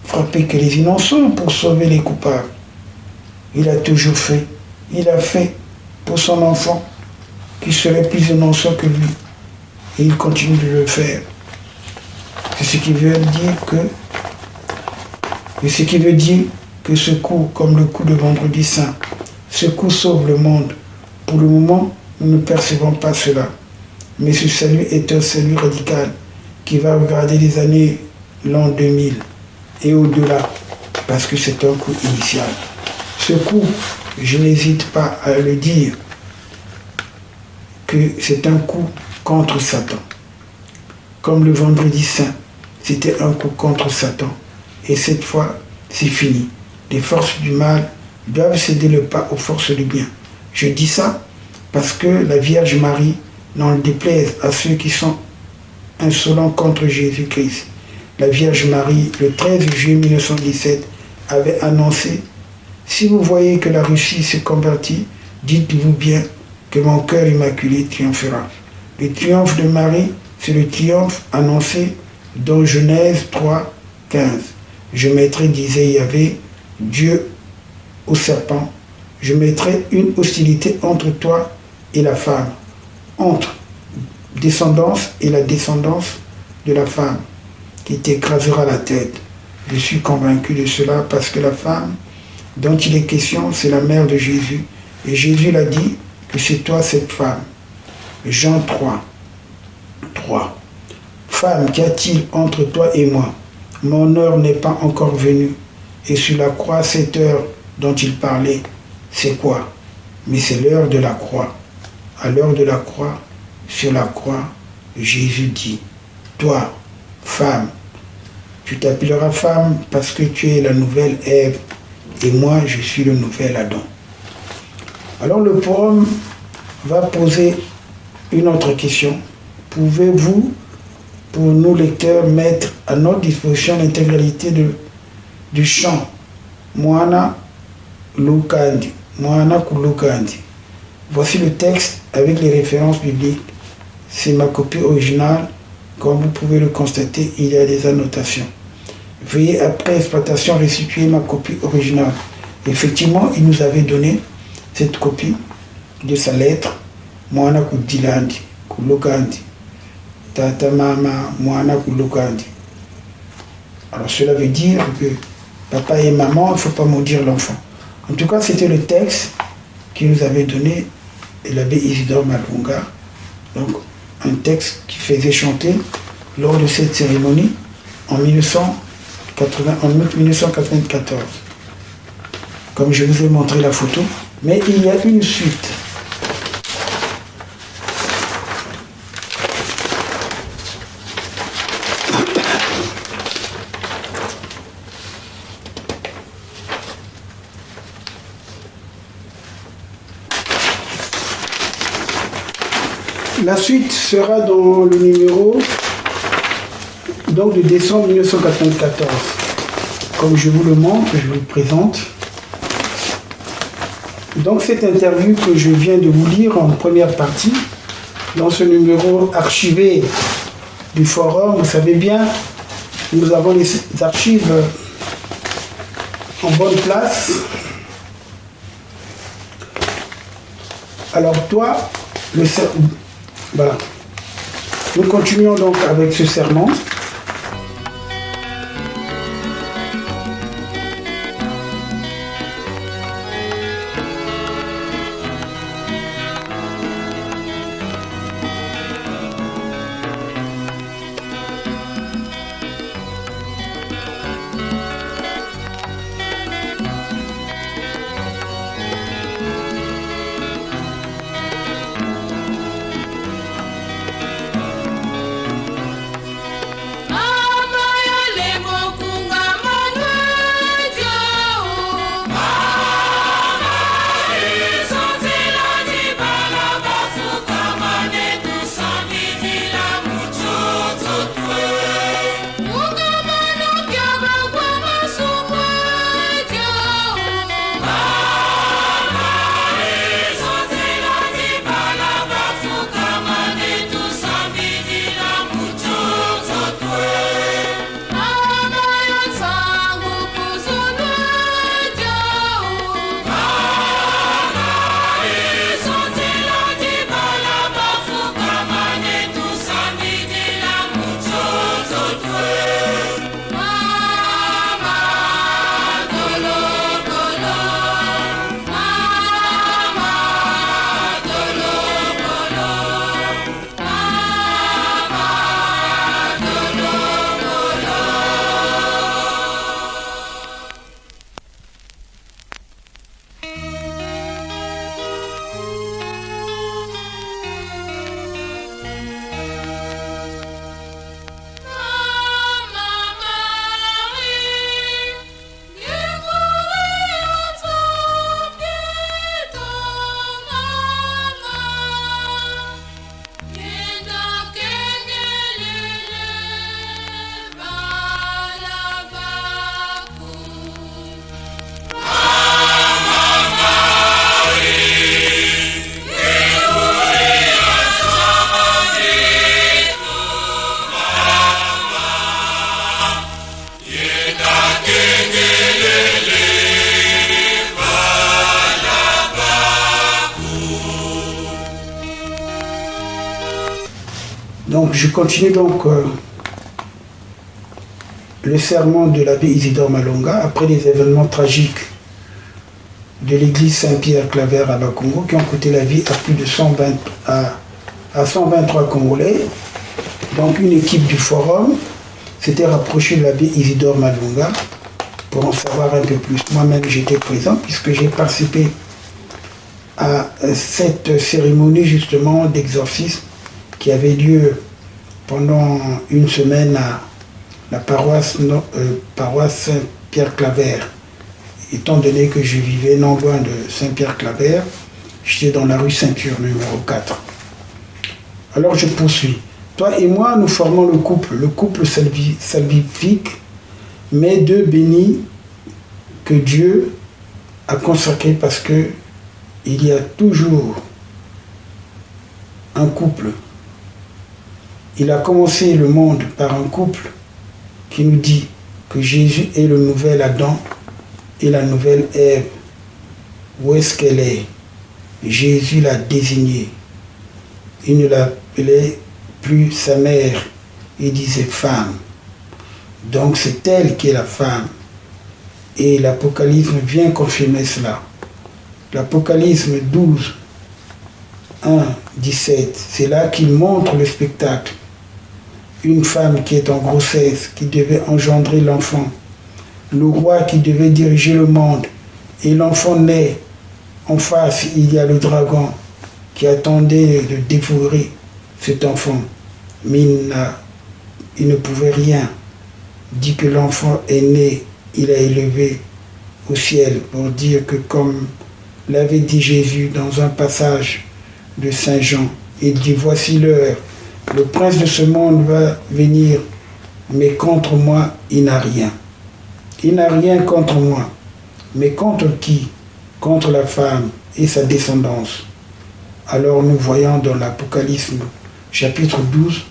frapper que les innocents pour sauver les coupables. Il a toujours fait. Il a fait pour son enfant qui serait plus innocent que lui. Et il continue de le faire. C'est ce qui veut dire que ce coup, comme le coup de Vendredi Saint, ce coup sauve le monde. Pour le moment, nous ne percevons pas cela. Mais ce salut est un salut radical qui va regarder les années l'an 2000 et au-delà, parce que c'est un coup initial. Ce coup, je n'hésite pas à le dire, que c'est un coup contre Satan. Comme le Vendredi Saint, c'était un coup contre Satan. Et cette fois, c'est fini. Les forces du mal doivent céder le pas aux forces du bien. Je dis ça parce que la Vierge Marie n'en déplaise à ceux qui sont insolents contre Jésus-Christ. La Vierge Marie, le 13 juillet 1917, avait annoncé « Si vous voyez que la Russie se convertit, dites-vous bien que mon cœur immaculé triomphera. » Le triomphe de Marie, c'est le triomphe annoncé dans Genèse 3, 15. Je mettrai, disait Yahvé, Dieu au serpent, je mettrai une hostilité entre toi et la femme, entre descendance et la descendance de la femme, qui t'écrasera la tête. Je suis convaincu de cela parce que la femme dont il est question, c'est la mère de Jésus. Et Jésus l'a dit que c'est toi cette femme. Jean 3, 3. Femme, qu'y a-t-il entre toi et moi? Mon heure n'est pas encore venue. Et sur la croix, cette heure dont il parlait, c'est quoi? Mais c'est l'heure de la croix. À l'heure de la croix, sur la croix, Jésus dit, toi, femme, tu t'appelleras femme parce que tu es la nouvelle Ève et moi, je suis le nouvel Adam. Alors le poème va poser une autre question. Pouvez-vous, pour nous lecteurs, mettre à notre disposition l'intégralité du chant Mwana Lukandi, Mwana Kulukandi. Voici le texte avec les références bibliques. C'est ma copie originale. Comme vous pouvez le constater, il y a des annotations. Veuillez après exploitation restituer ma copie originale. Effectivement, il nous avait donné cette copie de sa lettre Mwana Kudilandi, Kulukandi. Tata Mama Mwana Kulukandi. Alors cela veut dire que papa et maman, il ne faut pas maudire l'enfant. En tout cas, c'était le texte qu'il nous avait donné l'abbé Isidore Malunga. Donc, un texte qui faisait chanter lors de cette cérémonie en 1994. Comme je vous ai montré la photo. Mais il y a une suite. La suite sera dans le numéro donc de décembre 1994. Comme je vous le montre, je vous le présente. Donc cette interview que je viens de vous lire en première partie, dans ce numéro archivé du forum, vous savez bien, nous avons les archives en bonne place. Alors toi, voilà. Nous continuons donc avec ce serment. Donc je continue donc le serment de l'abbé Isidore Malonga après les événements tragiques de l'église Saint-Pierre-Claver à Bakongo qui ont coûté la vie à plus de 123 Congolais. Donc une équipe du forum s'était rapprochée de l'abbé Isidore Malonga pour en savoir un peu plus. Moi-même j'étais présent puisque j'ai participé à cette cérémonie justement d'exorcisme qui avait lieu pendant une semaine à la paroisse Saint-Pierre-Claver. Étant donné que je vivais non loin de Saint-Pierre-Claver, j'étais dans la rue Ceinture numéro 4. Alors je poursuis. Toi et moi, nous formons le couple salvifique, mais deux bénis que Dieu a consacrés parce que il y a toujours un couple. Il a commencé le monde par un couple qui nous dit que Jésus est le nouvel Adam et la nouvelle Ève. Où est-ce qu'elle est? Jésus l'a désignée. Il ne l'appelait plus sa mère, il disait femme. Donc c'est elle qui est la femme. Et l'Apocalypse vient confirmer cela. L'Apocalypse 12, 1, 17, c'est là qu'il montre le spectacle. Une femme qui est en grossesse, qui devait engendrer l'enfant. Le roi qui devait diriger le monde. Et l'enfant naît. En face, il y a le dragon qui attendait de dévorer cet enfant. Mais il ne pouvait rien. Il dit que l'enfant est né, il a élevé au ciel pour dire que comme l'avait dit Jésus dans un passage de Saint Jean, il dit voici l'heure, le prince de ce monde va venir, mais contre moi il n'a rien. Il n'a rien contre moi. Mais contre qui? Contre la femme et sa descendance. Alors nous voyons dans l'Apocalypse chapitre 12,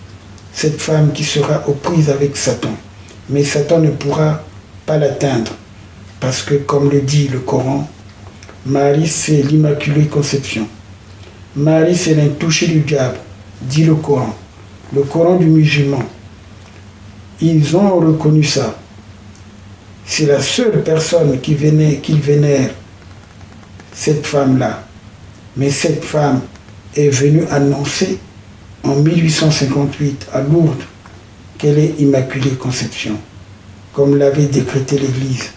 cette femme qui sera aux prises avec Satan. Mais Satan ne pourra pas l'atteindre. Parce que comme le dit le Coran, Marie c'est l'Immaculée Conception. Marie c'est l'intouchée du diable, dit le Coran. le Coran du musulman. Ils ont reconnu ça. C'est la seule personne qu'ils vénèrent, cette femme-là. Mais cette femme est venue annoncer en 1858 à Lourdes qu'elle est Immaculée Conception, comme l'avait décrété l'Église.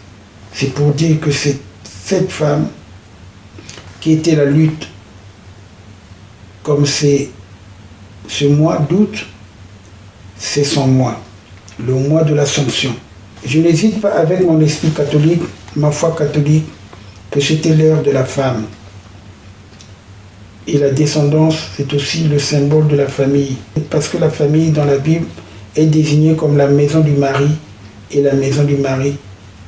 C'est pour dire que c'est cette femme qui était la lutte, comme c'est ce mois d'août, c'est son mois, le mois de l'Assomption. Je n'hésite pas avec mon esprit catholique, ma foi catholique, que c'était l'heure de la femme. Et la descendance, c'est aussi le symbole de la famille. Parce que la famille, dans la Bible, est désignée comme la maison du mari. Et la maison du mari,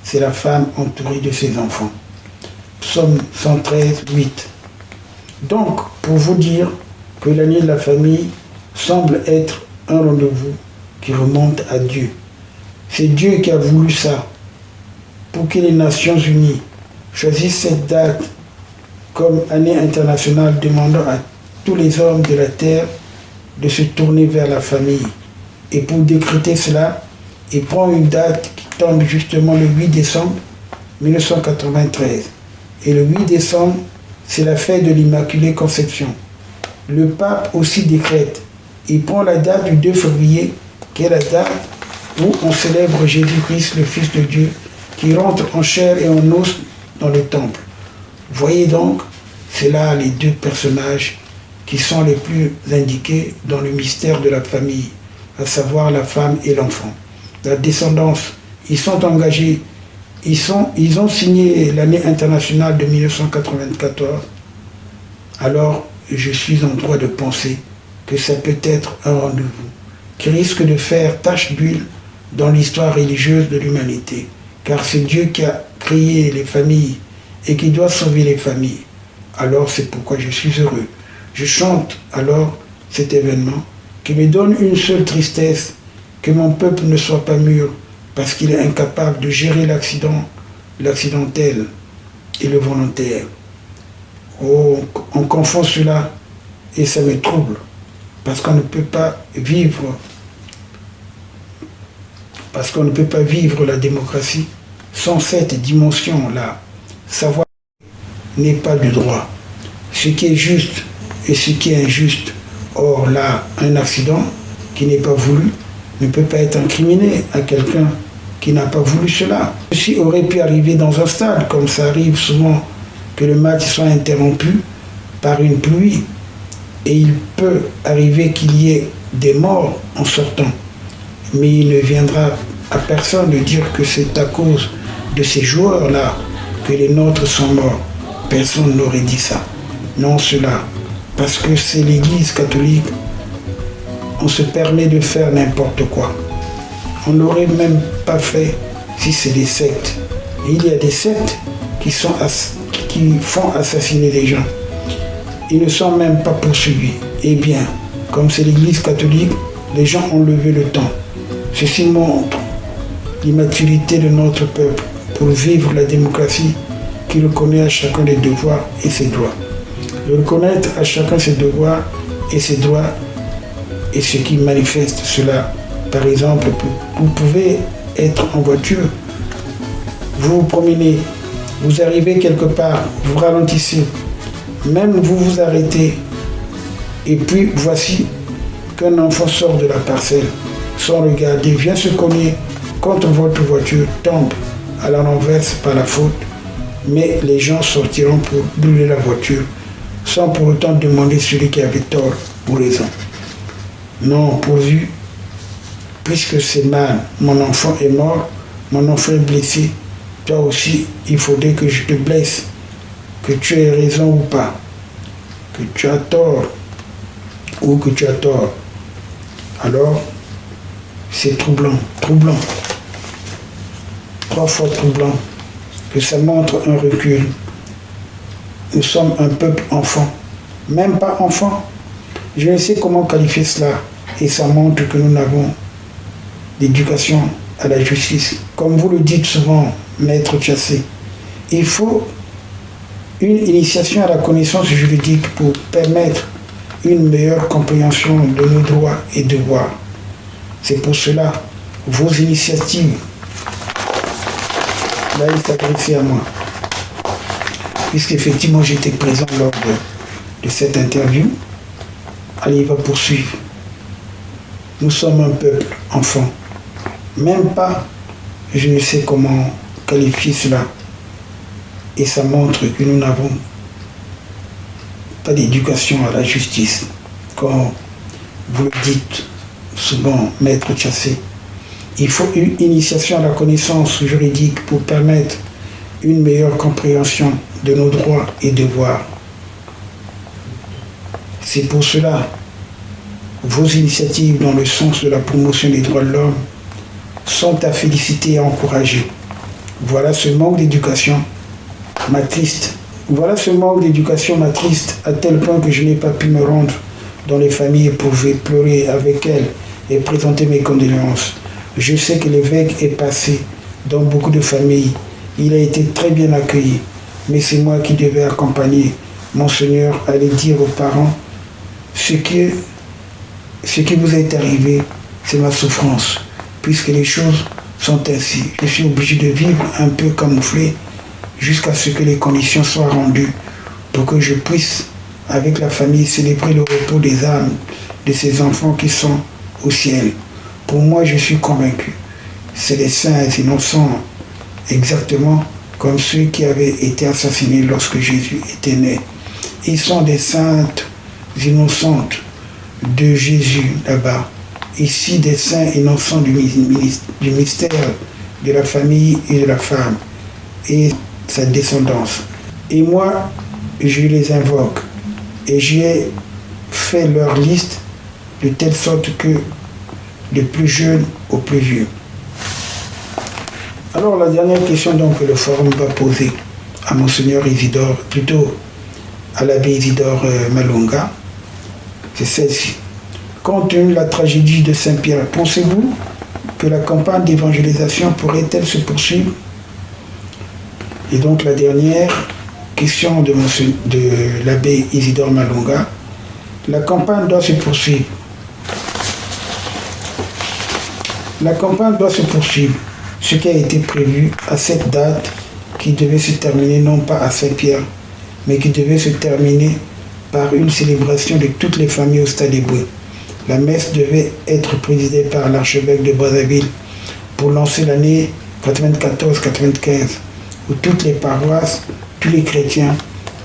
c'est la femme entourée de ses enfants. Psaume 113, 8. Donc, pour vous dire que l'année de la famille semble être un rendez-vous qui remonte à Dieu. C'est Dieu qui a voulu ça, pour que les Nations Unies choisissent cette date comme année internationale, demandant à tous les hommes de la terre de se tourner vers la famille. Et pour décréter cela, il prend une date qui tombe justement le 8 décembre 1993. Et le 8 décembre, c'est la fête de l'Immaculée Conception. Le pape aussi décrète. Il prend la date du 2 février, qui est la date où on célèbre Jésus-Christ, le Fils de Dieu, qui rentre en chair et en os dans le temple. Voyez donc, c'est là les deux personnages qui sont les plus indiqués dans le mystère de la famille, à savoir la femme et l'enfant. La descendance, ils sont engagés, ils ont signé l'année internationale de 1994. Alors, je suis en droit de penser que ça peut être un rendez-vous qui risque de faire tache d'huile dans l'histoire religieuse de l'humanité. Car c'est Dieu qui a créé les familles et qui doit sauver les familles. Alors c'est pourquoi je suis heureux. Je chante alors cet événement qui me donne une seule tristesse, que mon peuple ne soit pas mûr parce qu'il est incapable de gérer l'accidentel et le volontaire. Oh, on confond cela et ça me trouble parce qu'on ne peut pas vivre la démocratie sans cette dimension-là. Savoir n'est pas du droit. Ce qui est juste et ce qui est injuste. Or là, un accident qui n'est pas voulu ne peut pas être incriminé à quelqu'un qui n'a pas voulu cela. Ceci aurait pu arriver dans un stade, comme ça arrive souvent, que le match soit interrompu par une pluie. Et il peut arriver qu'il y ait des morts en sortant. Mais il ne viendra à personne de dire que c'est à cause de ces joueurs-là que les nôtres sont morts. Personne n'aurait dit ça. Non, cela, parce que c'est l'Église catholique, on se permet de faire n'importe quoi. On n'aurait même pas fait si c'est des sectes. Et il y a des sectes qui font assassiner les gens. Ils ne sont même pas poursuivis. Eh bien, comme c'est l'Église catholique, les gens ont levé le temps. Ceci montre l'immaturité de notre peuple pour vivre la démocratie qui reconnaît à chacun les devoirs et ses droits. De reconnaître à chacun ses devoirs et ses droits et ce qui manifeste cela. Par exemple, vous pouvez être en voiture, vous vous promenez, vous arrivez quelque part, vous ralentissez, même vous vous arrêtez, et puis voici qu'un enfant sort de la parcelle, sans regarder, vient se cogner contre votre voiture, tombe à la renverse par la faute, mais les gens sortiront pour brûler la voiture, sans pour autant demander celui qui avait tort ou raison. Non, pourvu, puisque c'est mal, mon enfant est mort, mon enfant est blessé, toi aussi, il faudrait que je te blesse, que tu aies raison ou pas, que tu as tort ou que tu as tort. Alors, c'est troublant, troublant, 3 fois troublant, que ça montre un recul. Nous sommes un peuple enfant, même pas enfant. Je ne sais comment qualifier cela, et ça montre que nous n'avons d'éducation à la justice. Comme vous le dites souvent, Maître Tchassé, il faut une initiation à la connaissance juridique pour permettre une meilleure compréhension de nos droits et devoirs. C'est pour cela, vos initiatives, là il s'adressait à moi, puisqu'effectivement j'étais présent lors de cette interview. Allez, il va poursuivre. Nous sommes un peuple enfant. Même pas, je ne sais comment qualifier cela. Et ça montre que nous n'avons pas d'éducation à la justice. Comme vous le dites souvent, Maître Tchassé, il faut une initiation à la connaissance juridique pour permettre une meilleure compréhension de nos droits et devoirs. C'est pour cela, vos initiatives dans le sens de la promotion des droits de l'homme sont à féliciter et à encourager. Voilà ce manque d'éducation m'attriste. Voilà ce manque d'éducation m'attriste à tel point que je n'ai pas pu me rendre dans les familles pour pleurer avec elles et présenter mes condoléances. Je sais que l'évêque est passé dans beaucoup de familles. Il a été très bien accueilli, mais c'est moi qui devais accompagner Monseigneur à aller dire aux parents ce qui vous est arrivé, c'est ma souffrance, puisque les choses sont ainsi. Je suis obligé de vivre un peu camouflé jusqu'à ce que les conditions soient rendues pour que je puisse, avec la famille, célébrer le repos des âmes de ces enfants qui sont au ciel. Pour moi, je suis convaincu. C'est des saints innocents, exactement comme ceux qui avaient été assassinés lorsque Jésus était né. Ils sont des saintes innocentes de Jésus là-bas. Ici, des saints innocents du mystère de la famille et de la femme et sa descendance. Et moi, je les invoque et j'ai fait leur liste de telle sorte que du plus jeune au plus vieux. Alors la dernière question donc que le forum va poser à Monseigneur Isidore, plutôt à l'abbé Isidore Malonga, c'est celle-ci. Compte tenu de la tragédie de Saint-Pierre, pensez-vous que la campagne d'évangélisation pourrait-elle se poursuivre? Et donc la dernière question de l'abbé Isidore Malonga, la campagne doit se poursuivre. La campagne doit se poursuivre, ce qui a été prévu à cette date qui devait se terminer non pas à Saint-Pierre, mais qui devait se terminer par une célébration de toutes les familles au Stade Eboué. La messe devait être présidée par l'archevêque de Brazzaville pour lancer l'année 94-95, où toutes les paroisses, tous les chrétiens,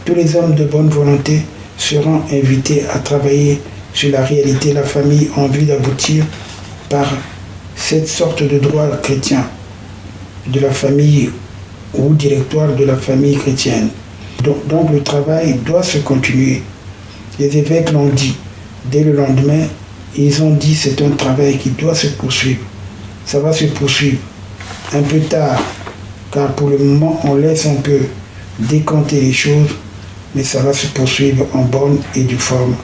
tous les hommes de bonne volonté seront invités à travailler sur la réalité de la famille en vue d'aboutir par cette sorte de droit chrétien de la famille ou directoire de la famille chrétienne. Donc le travail doit se continuer. Les évêques l'ont dit. Dès le lendemain, ils ont dit c'est un travail qui doit se poursuivre. Ça va se poursuivre un peu tard, car pour le moment, on laisse un peu décanter les choses, mais ça va se poursuivre en bonne et due forme,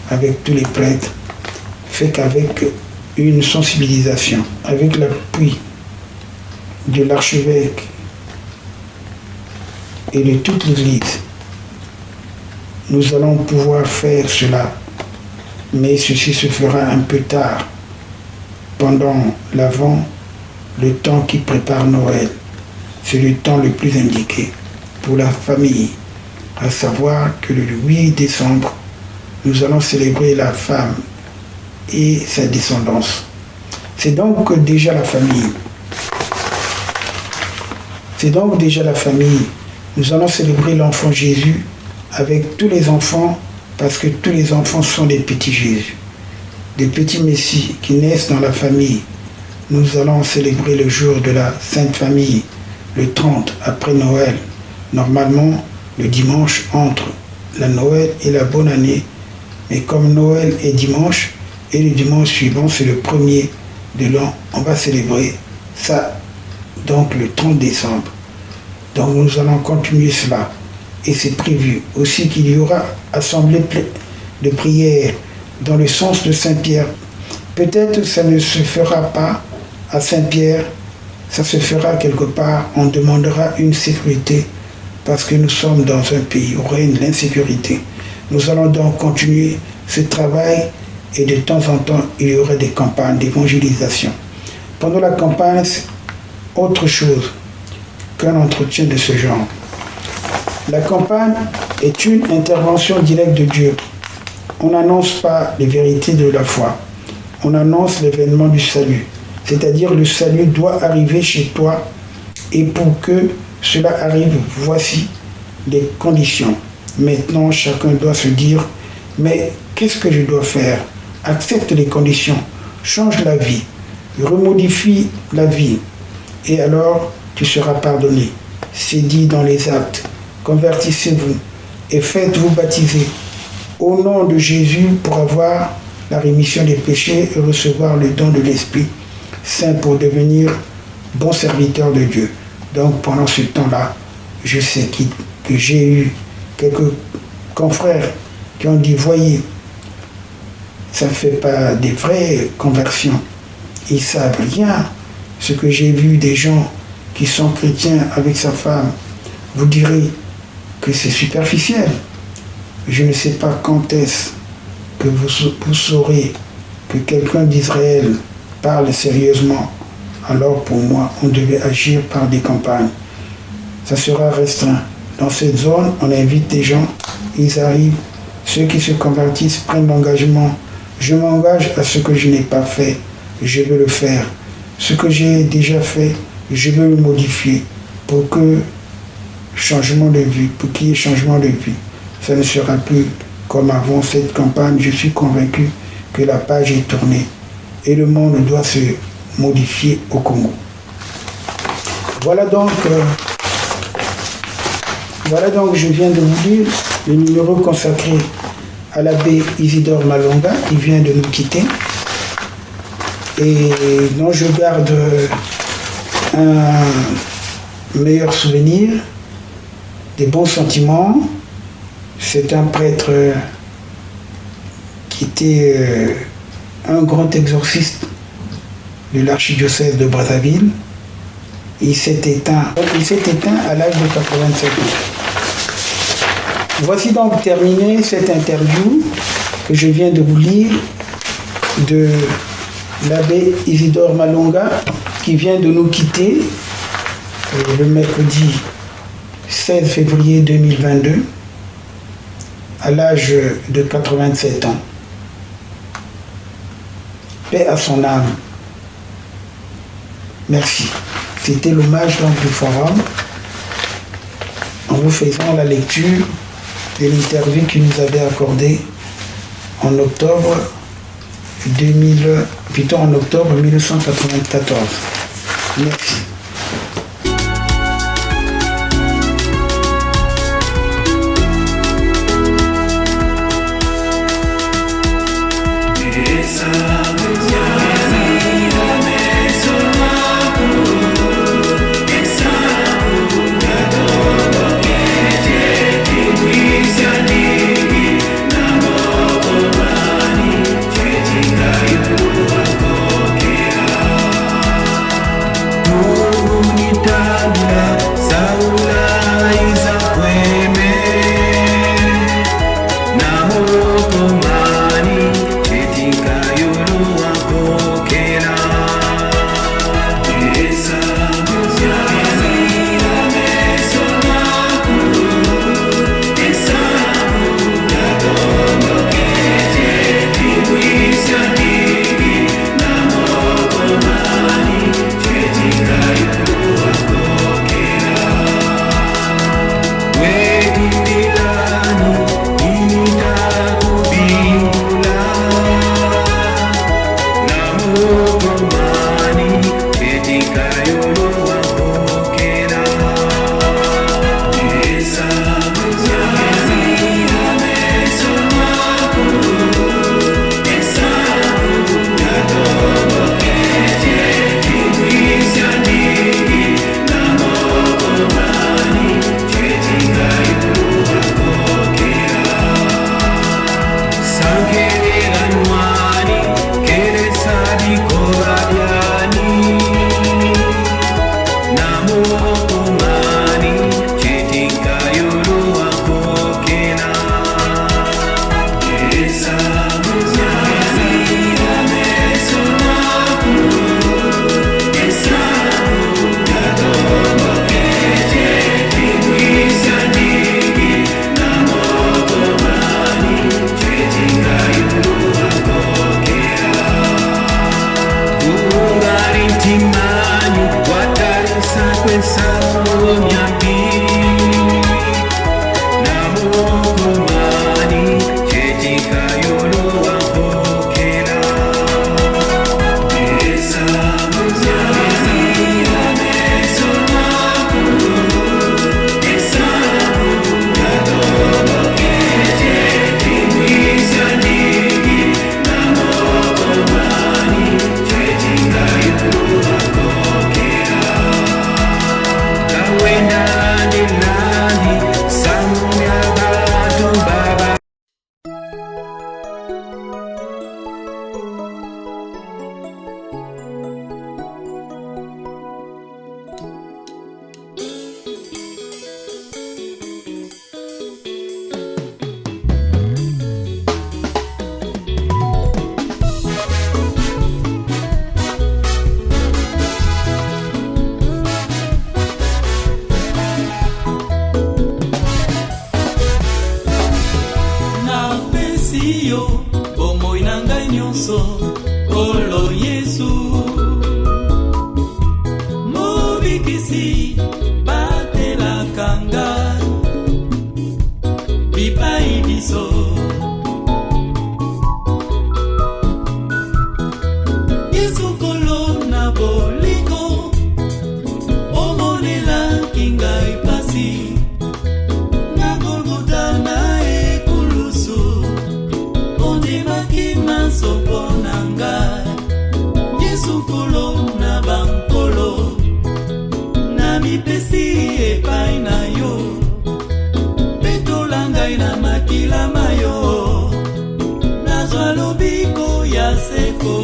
avec tous les prêtres, fait qu'avec une sensibilisation, avec l'appui de l'archevêque et de toute l'Église, nous allons pouvoir faire cela. Mais ceci se fera un peu tard, pendant l'Avent, le temps qui prépare Noël. C'est le temps le plus indiqué pour la famille, à savoir que le 8 décembre, nous allons célébrer la femme et sa descendance. C'est donc déjà la famille. C'est donc déjà la famille. Nous allons célébrer l'enfant Jésus avec tous les enfants, parce que tous les enfants sont des petits Jésus, des petits Messies qui naissent dans la famille. Nous allons célébrer le jour de la Sainte Famille, le 30 après Noël, normalement le dimanche entre la Noël et la Bonne Année. Mais comme Noël est dimanche, et le dimanche suivant c'est le 1er de l'an, on va célébrer ça, donc le 30 décembre. Donc nous allons continuer cela. Et c'est prévu aussi qu'il y aura assemblée de prière dans le sens de Saint-Pierre. Peut-être ça ne se fera pas à Saint-Pierre, ça se fera quelque part, on demandera une sécurité parce que nous sommes dans un pays où règne l'insécurité. Nous allons donc continuer ce travail et de temps en temps, il y aurait des campagnes d'évangélisation. Pendant la campagne, c'est autre chose qu'un entretien de ce genre. La campagne est une intervention directe de Dieu. On n'annonce pas les vérités de la foi. On annonce l'événement du salut. C'est-à-dire le salut doit arriver chez toi et pour que cela arrive, voici les conditions. Maintenant, chacun doit se dire, mais qu'est-ce que je dois faire? Accepte les conditions, change la vie, remodifie la vie et alors tu seras pardonné. C'est dit dans les actes. Convertissez-vous et faites-vous baptiser au nom de Jésus pour avoir la rémission des péchés et recevoir le don de l'Esprit Saint pour devenir bon serviteur de Dieu. Donc pendant ce temps-là, je sais que j'ai eu quelques confrères qui ont dit, voyez, ça ne fait pas des vraies conversions. Ils ne savent rien. Ce que j'ai vu des gens qui sont chrétiens avec sa femme, vous direz que c'est superficiel. Je ne sais pas quand est-ce que vous saurez que quelqu'un d'Israël parle sérieusement. Alors pour moi, on devait agir par des campagnes. Ça sera restreint. Dans cette zone, on invite des gens, ils arrivent, ceux qui se convertissent prennent l'engagement. Je m'engage à ce que je n'ai pas fait, je veux le faire. Ce que j'ai déjà fait, je veux le modifier pour que changement de vie, pour qu'il y ait changement de vie. Ça ne sera plus comme avant cette campagne. Je suis convaincu que la page est tournée et le monde doit se modifier au Congo. Voilà donc, je viens de vous lire le numéro consacré à l'abbé Isidore Malonga qui vient de nous quitter et dont je garde un meilleur souvenir, des bons sentiments. C'est un prêtre qui était un grand exorciste de l'archidiocèse de Brazzaville. Il s'est éteint à l'âge de 87 ans. Voici donc terminé cette interview que je viens de vous lire de l'abbé Isidore Malonga qui vient de nous quitter le mercredi 16 février 2022 à l'âge de 87 ans. Paix à son âme. Merci. C'était l'hommage donc du forum en vous faisant la lecture de l'interview qu'il nous avait accordée en octobre 1994. Merci. Oh batelaka ngai bipai biso Yesu kolo na bolingo omonelaki ngai pasi na Golgota na ekulusu ondimaki masopo na ngai Yesu kolo na bankolo na mipesi epai na yo petola ngai na makila mayo nazwa lobiko ya seko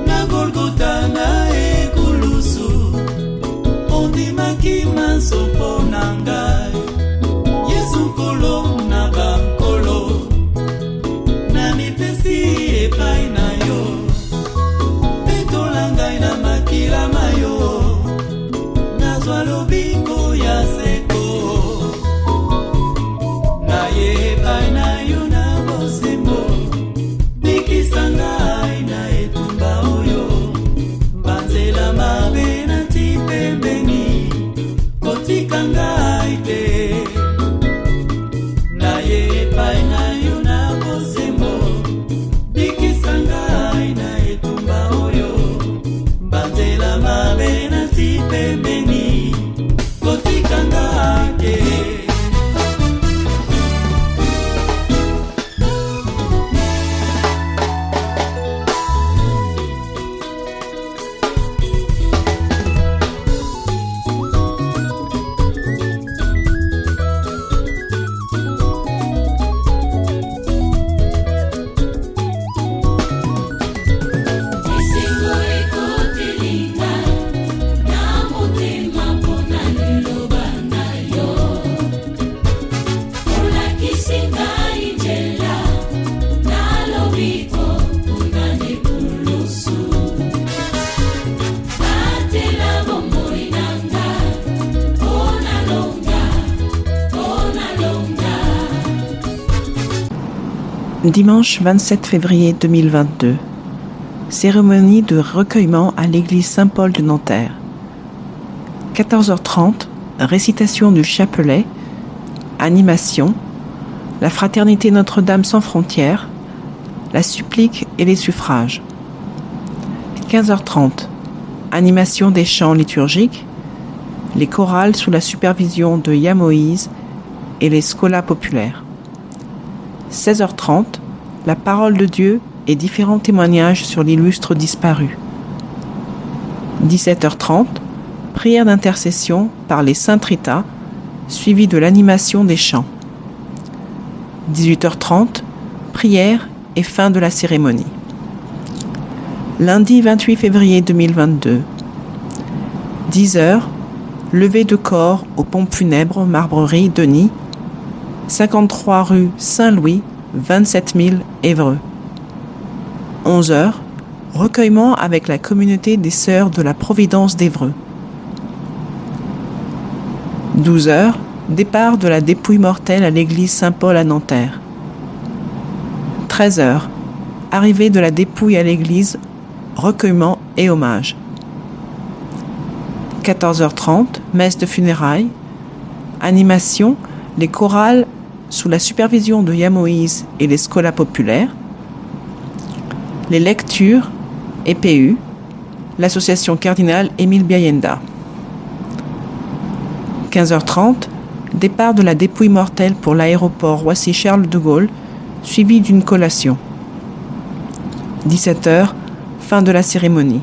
na Golgota na ekulusu ondimaki masopo na ngai Yesu kolo na bankolo na mipesi epai na yo petola ngai na makila mayo nazwa lobiko ya seko na ye epai na yo na bosembo Ngai na etumba oyo banzela mabe na tipembeni kotika ngai te na ye epai na yo na bosembo bikisa ngai na etumba oyo banzela mabe na tipembeni kotika ngai te Dimanche 27 février 2022. Cérémonie de recueillement à l'église Saint-Paul de Nanterre. 14h30, récitation du chapelet, animation, la fraternité Notre-Dame sans frontières, la supplique et les suffrages. 15h30, animation des chants liturgiques, les chorales sous la supervision de Yamoïse et les scolas populaires. 16h30, la parole de Dieu et différents témoignages sur l'illustre disparu. 17h30, prière d'intercession par les Saintes Ritas, suivie de l'animation des chants. 18h30, prière et fin de la cérémonie. Lundi 28 février 2022. 10h, levée de corps aux pompes funèbres Marbrerie Denis, 53 rue Saint-Louis, 27 000 Évreux. 11h, recueillement avec la communauté des Sœurs de la Providence d'Évreux. 12h, départ de la dépouille mortelle à l'église Saint-Paul à Nanterre. 13h, arrivée de la dépouille à l'église, recueillement et hommage. 14h30, messe de funérailles. Animation, les chorales sous la supervision de Yamoïse et les scolas populaires. Les lectures, EPU, l'association cardinale Émile Biayenda. 15h30, départ de la dépouille mortelle pour l'aéroport Roissy-Charles de Gaulle, suivi d'une collation. 17h, fin de la cérémonie.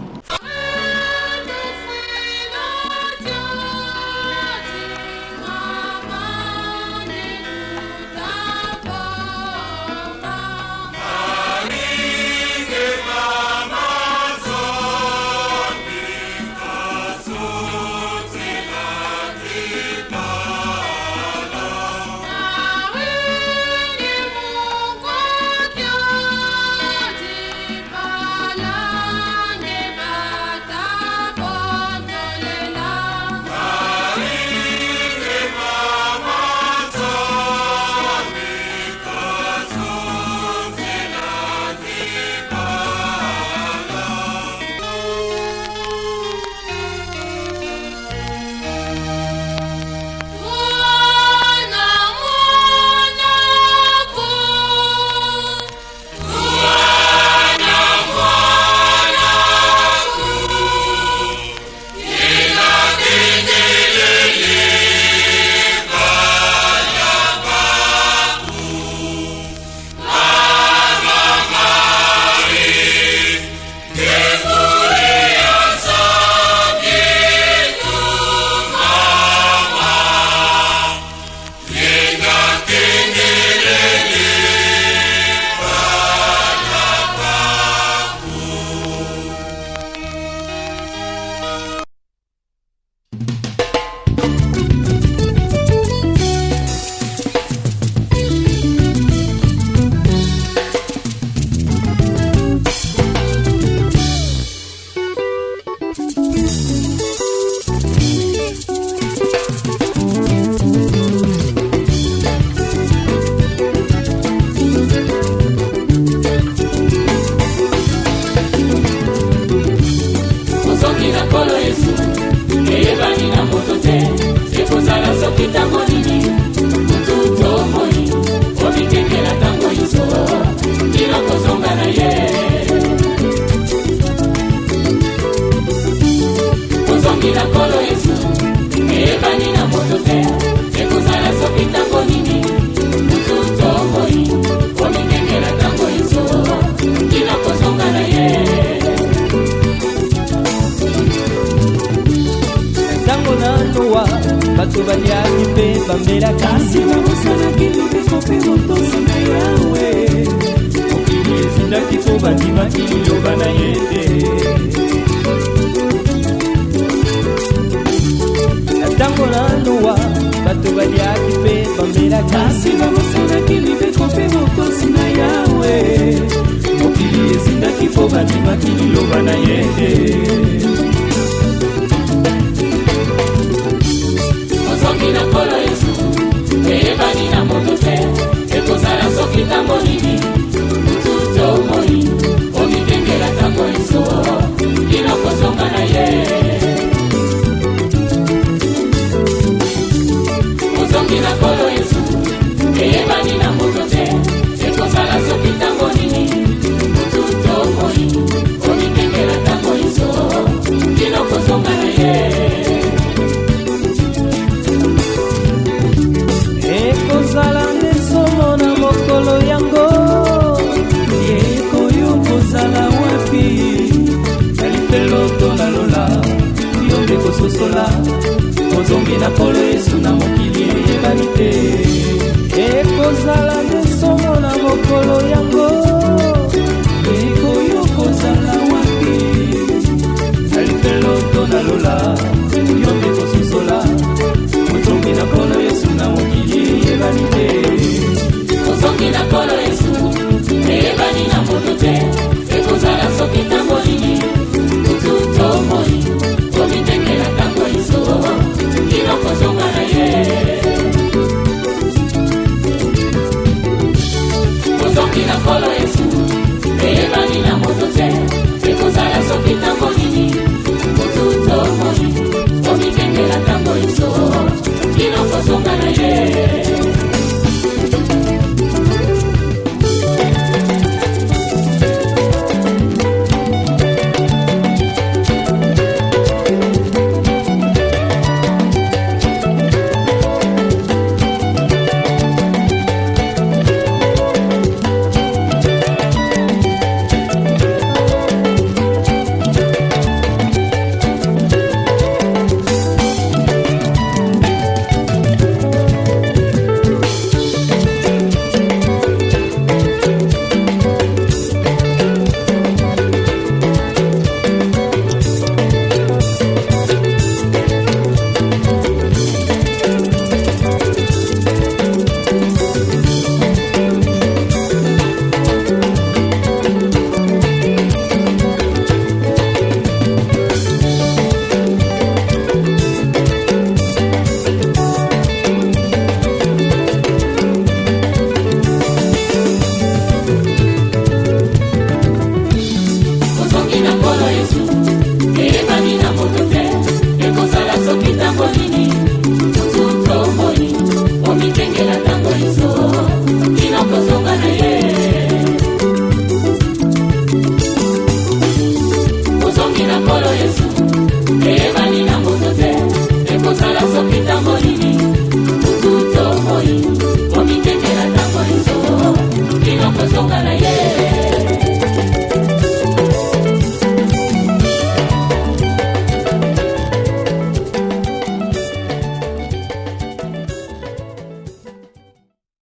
eyebani na moto te ekozala soki ntango nini mutu tomoi komingengela ntango iso kina kozonga na ye ntango na noa bato baliaki mpe bambelaki kasi bakosalaki lobiko mpe motosi na yawe mokili ezindaki mpo bandimaki liloba na ye te ntango na noa bato baliaki mpe bambelaki kasi bakosalaki libeko mpe motosi na yawe mokili ezindaki mpo bandimaki liloba na ye te ozongi na nkolo yesu eyebani na moto te ekozala soki ntango nini mutu tomoi omikengela ntango iso kino kozonga na ye ozongi na nkolo yesu eyebani na moto te ekozala soki ntango nini mutu tomoi omikengela ntango iso kino kozonga na ye ekozala nde somo na mokolo yango yekoyo kozala wapi nalifelo to nalola yo nde kososola kozongi na nkolo yesu na mokili eyebani te ekozala nde somo na mokolo yango yekoyo kozala wapi nalifelo to nalola yo nde kososola kozongi na nkolo yesu na mokili eyebani te ozongi na nkolo yesu eyebani na moto te ekozala soki ntango nini mutu tomoi komindengela ntango iso kino kozonga na ye ozongi na nkolo yesu eyebani na moto te ekozala soki ntango nini mutu tomoi komindengela ntango iso kino kozonga na ye Yesu, eyebani na moto te, ekozala soki